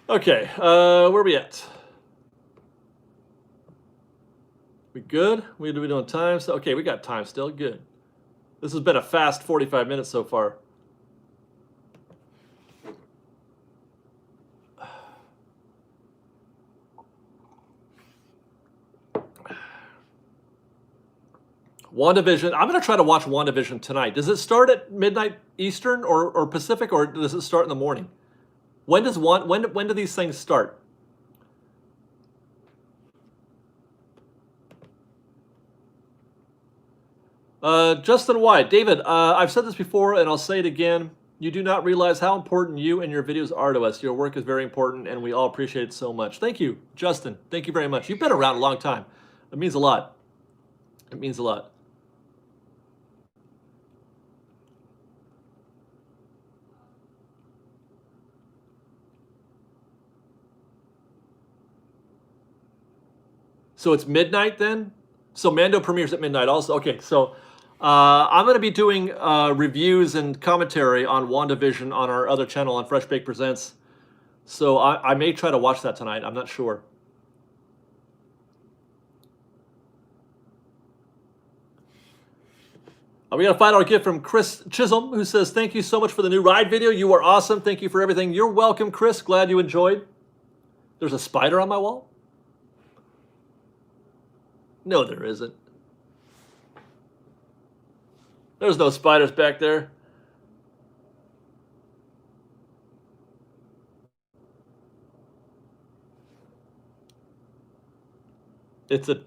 Okay, where are we at? We good? We doing time? So, okay, we got time still. Good. This has been a fast 45 minutes so far. WandaVision. I'm going to try to watch WandaVision tonight. Does it start at midnight Eastern or Pacific, or does it start in the morning? When do these things start? Justin White. David, I've said this before and I'll say it again. You do not realize how important you and your videos are to us. Your work is very important and we all appreciate it so much. Thank you, Justin. Thank you very much. You've been around a long time. It means a lot. It means a lot. So it's midnight then? So Mando premieres at midnight also. Okay, so I'm going to be doing reviews and commentary on WandaVision on our other channel on Fresh Baked Presents. So I may try to watch that tonight. I'm not sure. We got a $5 gift from Chris Chisholm, who says, thank you so much for the new ride video. You are awesome. Thank you for everything. You're welcome, Chris. Glad you enjoyed. There's a spider on my wall? No, there isn't. There's no spiders back there. It's a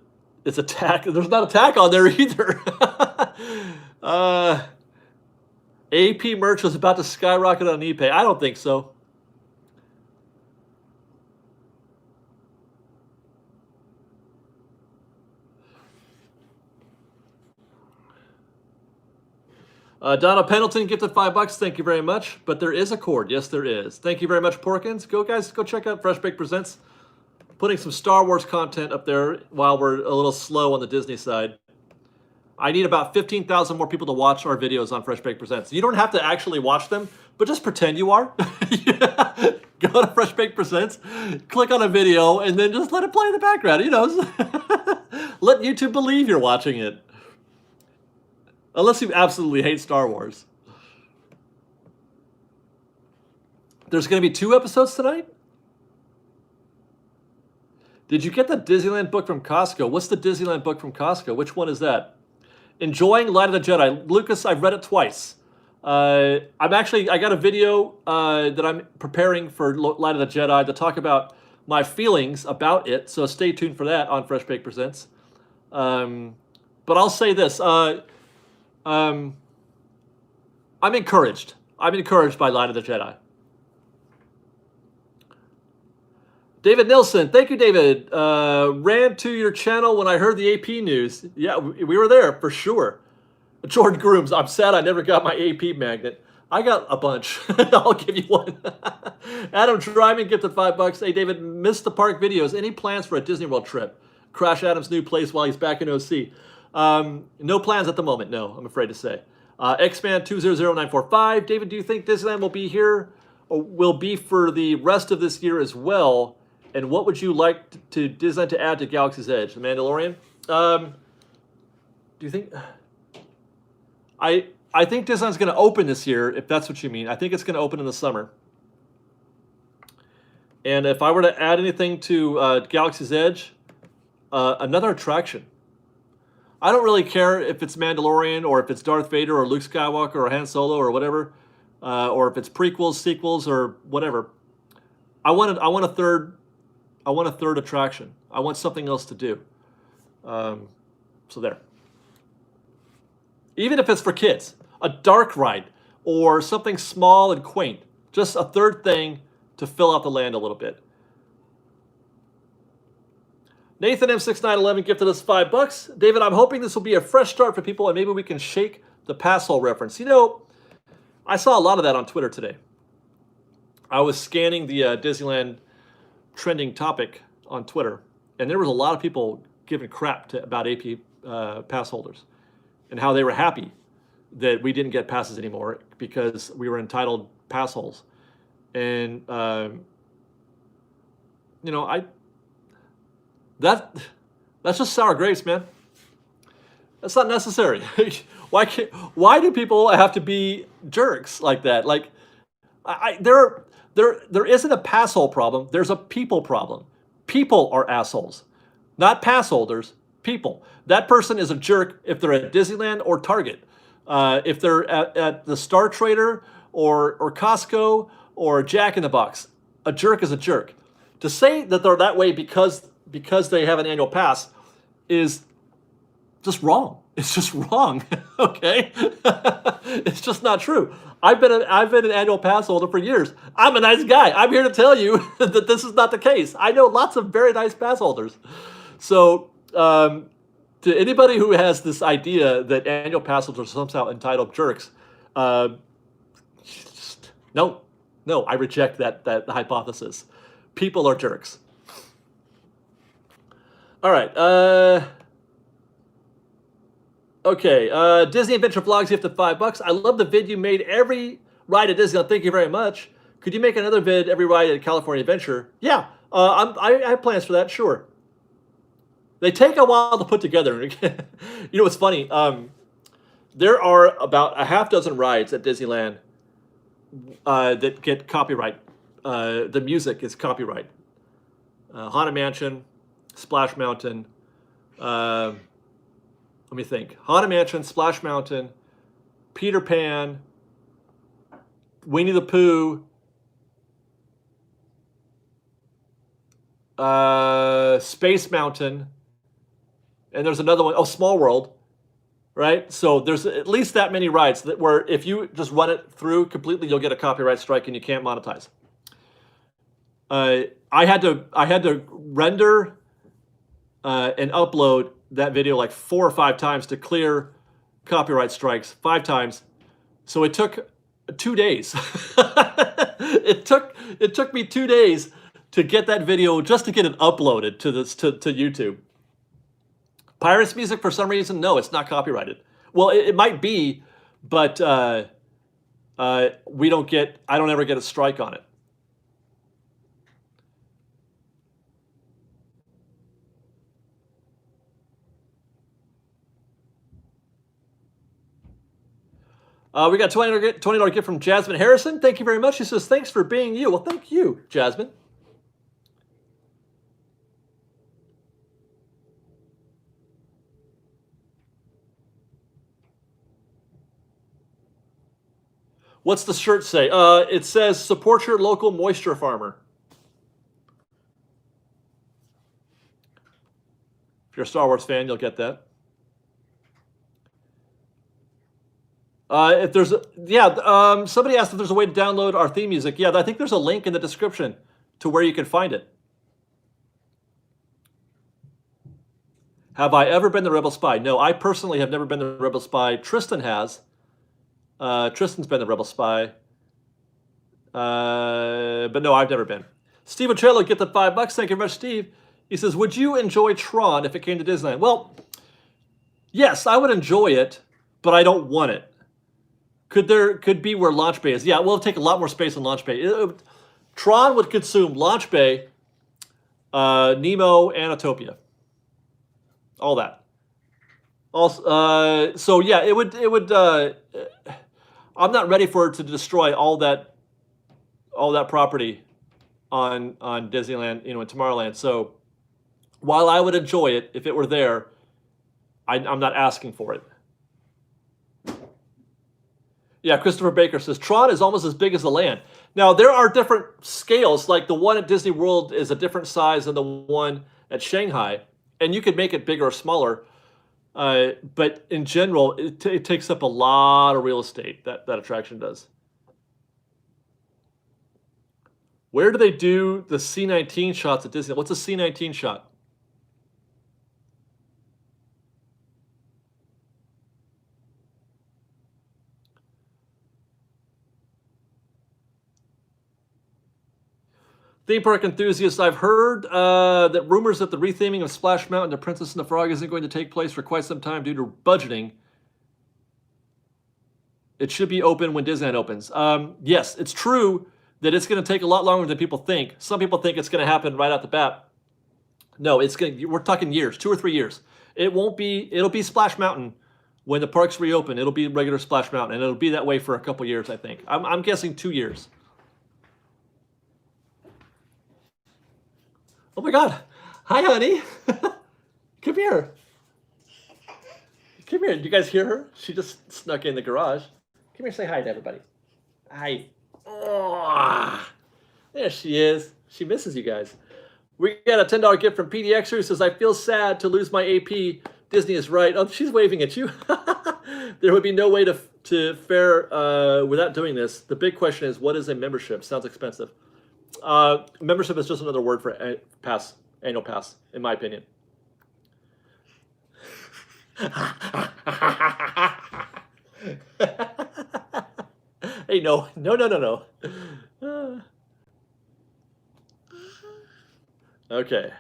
tack. There's not a tack on there either. AP merch was about to skyrocket on eBay. I don't think so. Donna Pendleton gifted $5. Thank you very much. But there is a cord. Yes, there is. Thank you very much, Porkins. Go, guys. Go check out Fresh Baked Presents. Putting some Star Wars content up there while we're a little slow on the Disney side. I need about 15,000 more people to watch our videos on Fresh Baked Presents. You don't have to actually watch them, but just pretend you are. Go to Fresh Baked Presents, click on a video, and then just let it play in the background. You know, let YouTube believe you're watching it. Unless you absolutely hate Star Wars. There's going to be 2 episodes tonight? Did you get the Disneyland book from Costco? What's the Disneyland book from Costco? Which one is that? Enjoying Light of the Jedi. Lucas, I've read it twice. I got a video that I'm preparing for Light of the Jedi to talk about my feelings about it. So stay tuned for that on Fresh Baked Presents. But I'll say this. I'm encouraged. I'm encouraged by Light of the Jedi. David Nilsson, thank you, David. Ran to your channel when I heard the AP news. Yeah, we were there for sure. Jordan Grooms, I'm sad I never got my AP magnet. I got a bunch. I'll give you one. Adam Dryman gifted $5. Hey, David, missed the park videos. Any plans for a Disney World trip? Crash Adams' new place while he's back in OC. No plans at the moment, no, I'm afraid to say. Xman 200945. David, do you think Disneyland will be here or will be for the rest of this year as well? And what would you like to Disneyland to add to Galaxy's Edge? The Mandalorian? Do you think... I think Disneyland's going to open this year, if that's what you mean. I think it's going to open in the summer. And if I were to add anything to Galaxy's Edge, another attraction. I don't really care if it's Mandalorian or if it's Darth Vader or Luke Skywalker or Han Solo or whatever, or if it's prequels, sequels, or whatever. I want a third I want a third attraction. I want something else to do. So there. Even if it's for kids, a dark ride or something small and quaint, just a third thing to fill out the land a little bit. Nathan M6911 gifted us $5. David, I'm hoping this will be a fresh start for people and maybe we can shake the pass hole reference. You know, I saw a lot of that on Twitter today. I was scanning the Disneyland trending topic on Twitter, and there was a lot of people giving crap about AP pass holders and how they were happy that we didn't get passes anymore because we were entitled pass holes. And, you know, that's just sour grapes, man. That's not necessary. Why do people have to be jerks like that? Like, there isn't a pass hole problem. There's a people problem. People are assholes, not pass holders. People. That person is a jerk if they're at Disneyland or Target, if they're at the Star Trader or Costco or Jack in the Box. A jerk is a jerk. To say that they're that way because they have an annual pass is just wrong. It's just wrong. Okay, it's just not true. I've been an annual pass holder for years. I'm a nice guy. I'm here to tell you that this is not the case. I know lots of very nice pass holders. So to anybody who has this idea that annual pass holders are somehow entitled jerks, no, I reject that hypothesis. People are jerks. All right. Okay. Disney Adventure Vlogs, you have to $5. I love the vid you made every ride at Disneyland. Thank you very much. Could you make another vid every ride at California Adventure? Yeah. I have plans for that. Sure. They take a while to put together. You know what's funny? There are about a half dozen rides at Disneyland that get copyright. The music is copyright. Haunted Mansion, Splash Mountain. Let me think. Haunted Mansion, Splash Mountain, Peter Pan, Winnie the Pooh, Space Mountain, and there's another one. Oh, Small World, right? So there's at least that many rides that where if you just run it through completely, you'll get a copyright strike and you can't monetize. I had to render and upload that video like 4 or 5 times to clear copyright strikes. 5 times, so it took 2 days. it took me 2 days to get that video just to get it uploaded to YouTube. Pirates music, for some reason, no, it's not copyrighted. Well, it might be, but I don't ever get a strike on it. We got $20 gift from Jasmine Harrison. Thank you very much. She says, thanks for being you. Well, thank you, Jasmine. What's the shirt say? It says, support your local moisture farmer. If you're a Star Wars fan, you'll get that. If there's somebody asked if there's a way to download our theme music. Yeah, I think there's a link in the description to where you can find it. Have I ever been the Rebel Spy? No, I personally have never been the Rebel Spy. Tristan has. Tristan's been the Rebel Spy. But no, I've never been. Steve Ocello, get the $5. Thank you very much, Steve. He says, would you enjoy Tron if it came to Disneyland? Well, yes, I would enjoy it, but I don't want it. Could be where Launch Bay is. Yeah, we'll take a lot more space in Launch Bay. Tron would consume Launch Bay, Nemo, and Autopia. All that. Also, so yeah, it would. I'm not ready for it to destroy all that property on Disneyland, in Tomorrowland. So while I would enjoy it if it were there, I'm not asking for it. Yeah, Christopher Baker says Tron is almost as big as the land. Now, there are different scales. Like the one at Disney World is a different size than the one at Shanghai. And you could make it bigger or smaller. But in general, it takes up a lot of real estate, that attraction does. Where do they do the C-19 shots at Disney? What's a C-19 shot? Theme park enthusiasts, I've heard that rumors that the retheming of Splash Mountain to Princess and the Frog isn't going to take place for quite some time due to budgeting. It should be open when Disneyland opens. Yes, it's true that it's going to take a lot longer than people think. Some people think it's going to happen right out the bat. No, we're talking years, 2 or 3 years. It'll be Splash Mountain when the parks reopen. It'll be regular Splash Mountain, and it'll be that way for a couple years, I think. I'm guessing 2 years. Oh my God. Hi, honey. Come here. Come here. Did you guys hear her? She just snuck in the garage. Come here, say hi to everybody. Hi. Oh, there she is. She misses you guys. We got a $10 gift from PDXer who says, I feel sad to lose my AP. Disney is right. Oh, she's waving at you. There would be no way to fare without doing this. The big question is, what is a membership? Sounds expensive. Membership is just another word for annual pass, in my opinion. Hey, no. Okay.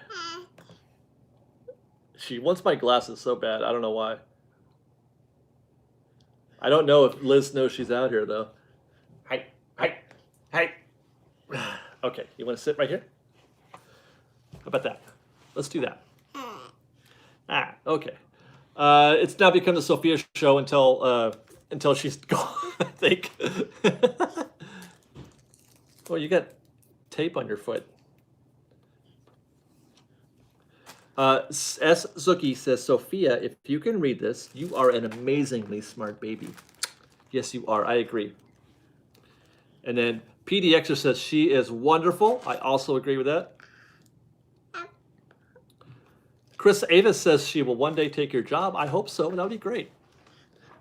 She wants my glasses so bad. I don't know why. I don't know if Liz knows she's out here, though. Hi. Okay, you want to sit right here? How about that? Let's do that. Okay. It's now become the Sophia show until she's gone, I think. Oh, you got tape on your foot. S. Zuki says, Sophia, if you can read this, you are an amazingly smart baby. Yes, you are. I agree. And then PDXer says, she is wonderful. I also agree with that. Chris Avis says she will one day take your job. I hope so. That would be great.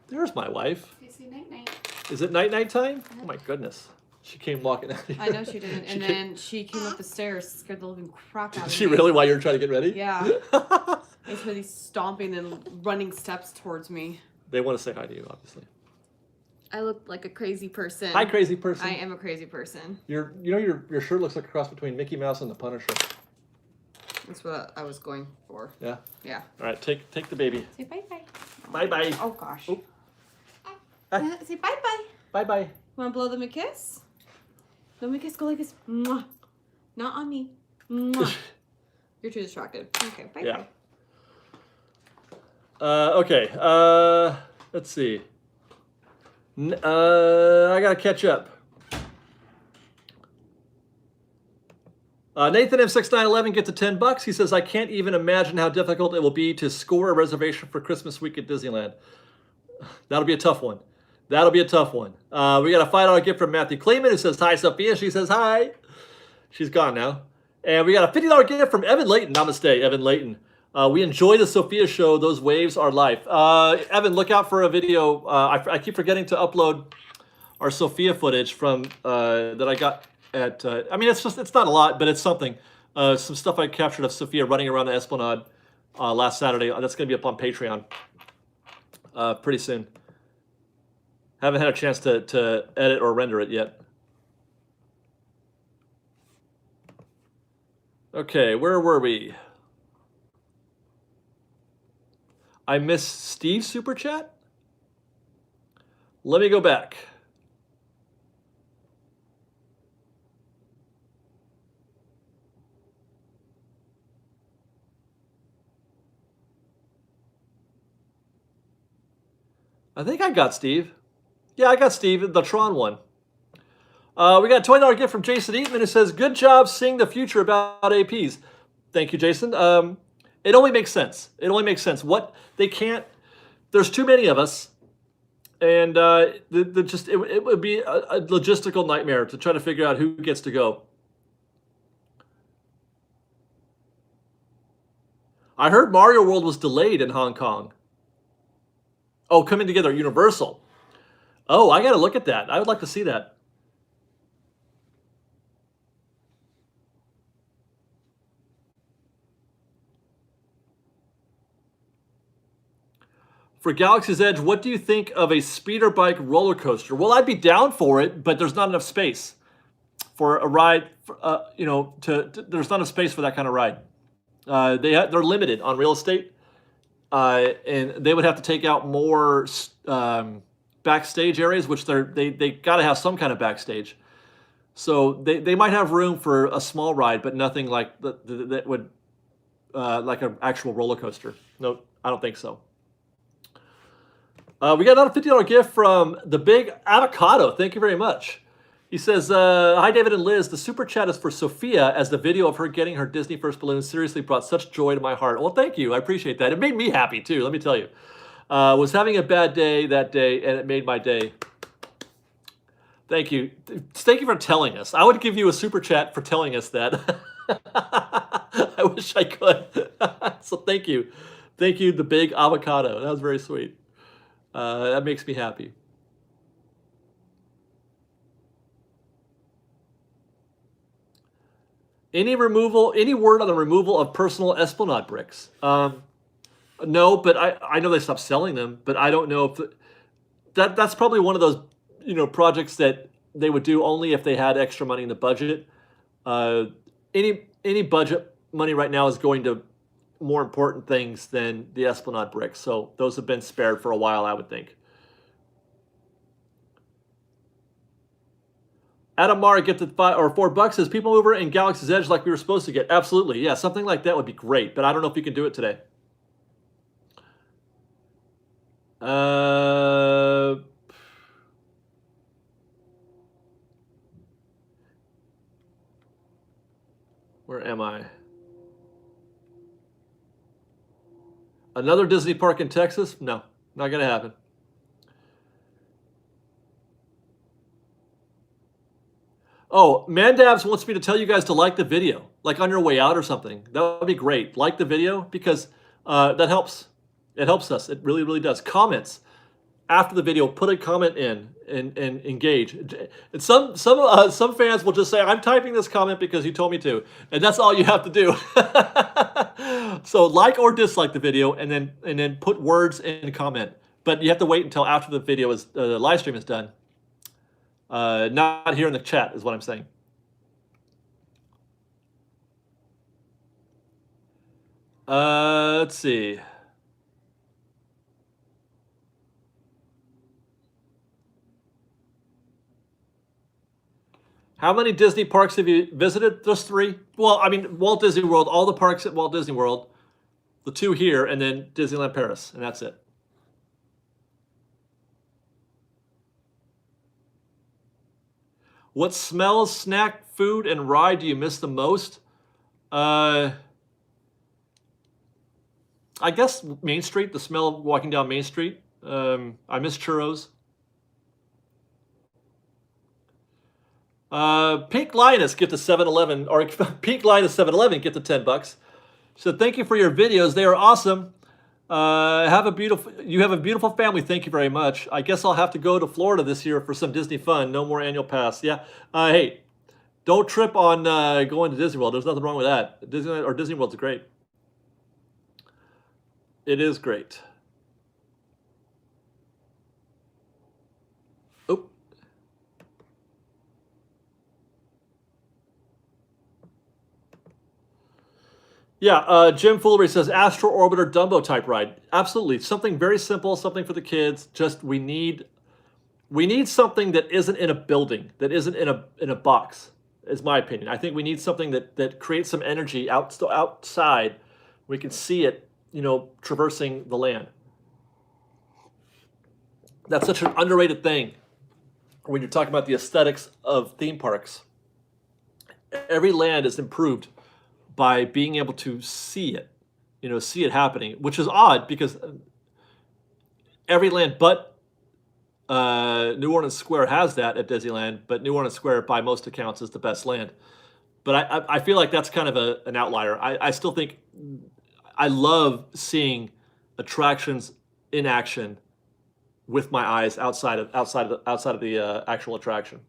There's my wife. Night-night. Is it night time? Oh my goodness. She came walking out here. I know she didn't. And then she came up the stairs, scared the living crap out of me. She really, while you were trying to get ready? Yeah. I heard these stomping and running steps towards me. They want to say hi to you, obviously. I look like a crazy person. Hi, crazy person. I am a crazy person. Your shirt looks like a cross between Mickey Mouse and the Punisher. That's what I was going for. Yeah? Yeah. All right, take the baby. Say bye-bye. Bye-bye. Oh, gosh. Oh. Say bye-bye. Bye-bye. Want to blow them a kiss? Blow them a kiss. Go like this. Mwah. Not on me. Mwah. You're too distracted. Okay, bye-bye. Yeah. Okay. Let's see. I gotta catch up. Nathan M6911 gets a $10. He says, I can't even imagine how difficult it will be to score a reservation for Christmas week at Disneyland. That'll be a tough one. We got a $5 gift from Matthew Clayman who says, hi, Sophia. She says, hi. She's gone now. And we got a $50 gift from Evan Layton. Namaste, Evan Layton. We enjoy the Sophia show. Those waves are life. Evan, look out for a video. I keep forgetting to upload our Sophia footage from that I got at. I mean, it's not a lot, but it's something. Some stuff I captured of Sophia running around the Esplanade last Saturday. That's going to be up on Patreon pretty soon. Haven't had a chance to edit or render it yet. Okay, where were we? I missed Steve's super chat? Let me go back. I think I got Steve. Yeah, I got Steve, the Tron one. We got a $20 gift from Jason Eatman who says, good job seeing the future about APs. Thank you, Jason. It only makes sense. There's too many of us, And it would be a logistical nightmare to try to figure out who gets to go. I heard Mario World was delayed in Hong Kong. Oh, coming together, Universal. Oh, I got to look at that. I would like to see that. For Galaxy's Edge, what do you think of a speeder bike roller coaster? Well, I'd be down for it, but there's not enough space for a ride. There's not enough space for that kind of ride. They're limited on real estate, and they would have to take out more backstage areas, which they got to have some kind of backstage. So they might have room for a small ride, but nothing like that would like an actual roller coaster. No, I don't think so. We got another $50 gift from the Big Avocado. Thank you very much. He says, hi, David and Liz. The super chat is for Sophia, as the video of her getting her Disney first balloon seriously brought such joy to my heart. Well, thank you. I appreciate that. It made me happy, too, let me tell you. Was having a bad day that day, and it made my day. Thank you. Thank you for telling us. I would give you a super chat for telling us that. I wish I could. So thank you. Thank you, the Big Avocado. That was very sweet. That makes me happy. Any word on the removal of personal Esplanade bricks? No, but I know they stopped selling them, but I don't know if that's probably one of those projects that they would do only if they had extra money in the budget. Any budget money right now is going to more important things than the Esplanade bricks, so those have been spared for a while, I would think. Adam Mara gifted $4 says People Mover and Galaxy's Edge like we were supposed to get. Absolutely, yeah, something like that would be great, but I don't know if you can do it today. Where am I? Another Disney park in Texas? No, not going to happen. Oh, Mandavs wants me to tell you guys to like the video, like on your way out or something. That would be great. Like the video because that helps. It helps us. It really, really does. Comments after the video. Put a comment in and engage. And some fans will just say, "I'm typing this comment because you told me to," and that's all you have to do. So like or dislike the video, and then put words in a comment. But you have to wait until after the video the live stream is done. Not here in the chat is what I'm saying. Let's see. How many Disney parks have you visited? Just 3. Well, I mean, Walt Disney World, all the parks at Walt Disney World, the 2 here, and then Disneyland Paris, and that's it. What smells, snack, food, and ride do you miss the most? I guess Main Street, the smell of walking down Main Street. I miss churros. Pink Lioness get to 7-Eleven, or Pink Lioness 7-Eleven get to $10. So thank you for your videos. They are awesome. You have a beautiful family. Thank you very much. I guess I'll have to go to Florida this year for some Disney fun. No more annual pass. Yeah. Hey, don't trip on going to Disney World. There's nothing wrong with that. Disneyland or Disney World's great. It is great. Oh. Yeah, Jim Foolery says Astro Orbiter Dumbo type ride. Absolutely, something very simple, something for the kids. Just we need something that isn't in a building, that isn't in a box. Is my opinion. I think we need something that creates some energy outside. We can see it, traversing the land. That's such an underrated thing when you're talking about the aesthetics of theme parks. Every land is improved by being able to see it, see it happening, which is odd because every land but New Orleans Square has that at Disneyland, but New Orleans Square, by most accounts, is the best land. But I feel like that's kind of an outlier. I still think I love seeing attractions in action with my eyes outside of the actual attraction.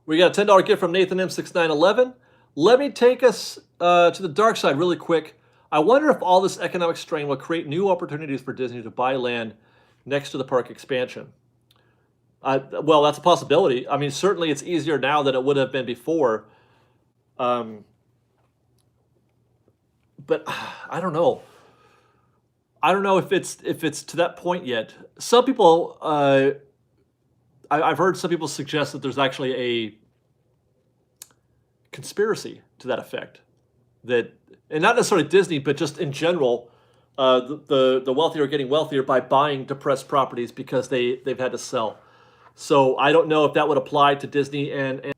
We got a $10 gift from Nathan M6911. Let me take us to the dark side really quick. I wonder if all this economic strain will create new opportunities for Disney to buy land next to the park expansion. Well, that's a possibility. I mean, certainly it's easier now than it would have been before. But I don't know. I don't know if it's to that point yet. Some people, I've heard some people suggest that there's actually a conspiracy to that effect. That, and not necessarily Disney, but just in general, the wealthy are getting wealthier by buying depressed properties because they've had to sell. So I don't know if that would apply to Disney and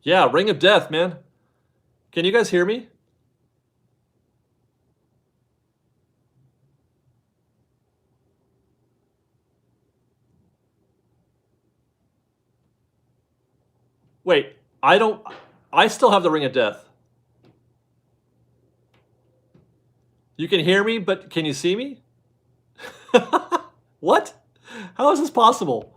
yeah, Ring of Death, man. Can you guys hear me? Wait, I still have the Ring of Death. You can hear me, but can you see me? What? How is this possible?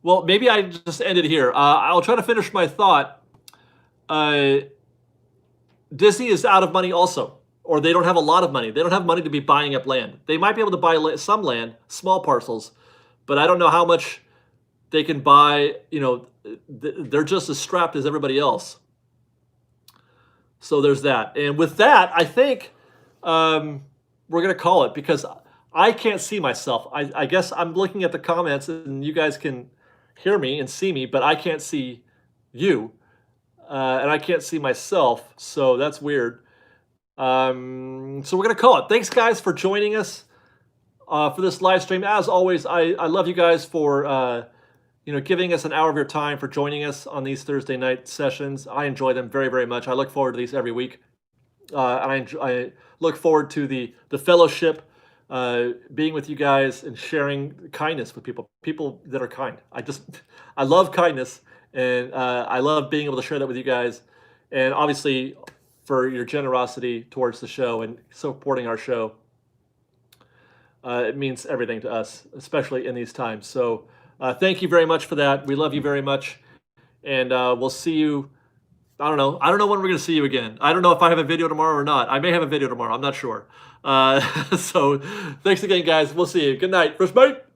Well, maybe I just ended here. I'll try to finish my thought. Disney is out of money also, or they don't have a lot of money. They don't have money to be buying up land. They might be able to buy some land, small parcels, but I don't know how much they can buy. You know, they're just as strapped as everybody else. So there's that. And with that, I think we're going to call it because I can't see myself. I guess I'm looking at the comments and you guys can hear me and see me, but I can't see you. And I can't see myself. So that's weird. So we're going to call it. Thanks, guys, for joining us for this live stream. As always, I love you guys for giving us an hour of your time, for joining us on these Thursday night sessions. I enjoy them very, very much. I look forward to these every week. And I look forward to the fellowship, being with you guys and sharing kindness with people that are kind. I love kindness, and I love being able to share that with you guys. And obviously for your generosity towards the show and supporting our show. It means everything to us, especially in these times. So thank you very much for that. We love you very much. And we'll see you. I don't know when we're going to see you again. I don't know if I have a video tomorrow or not. I may have a video tomorrow. I'm not sure. So thanks again, guys. We'll see you. Good night. First bite.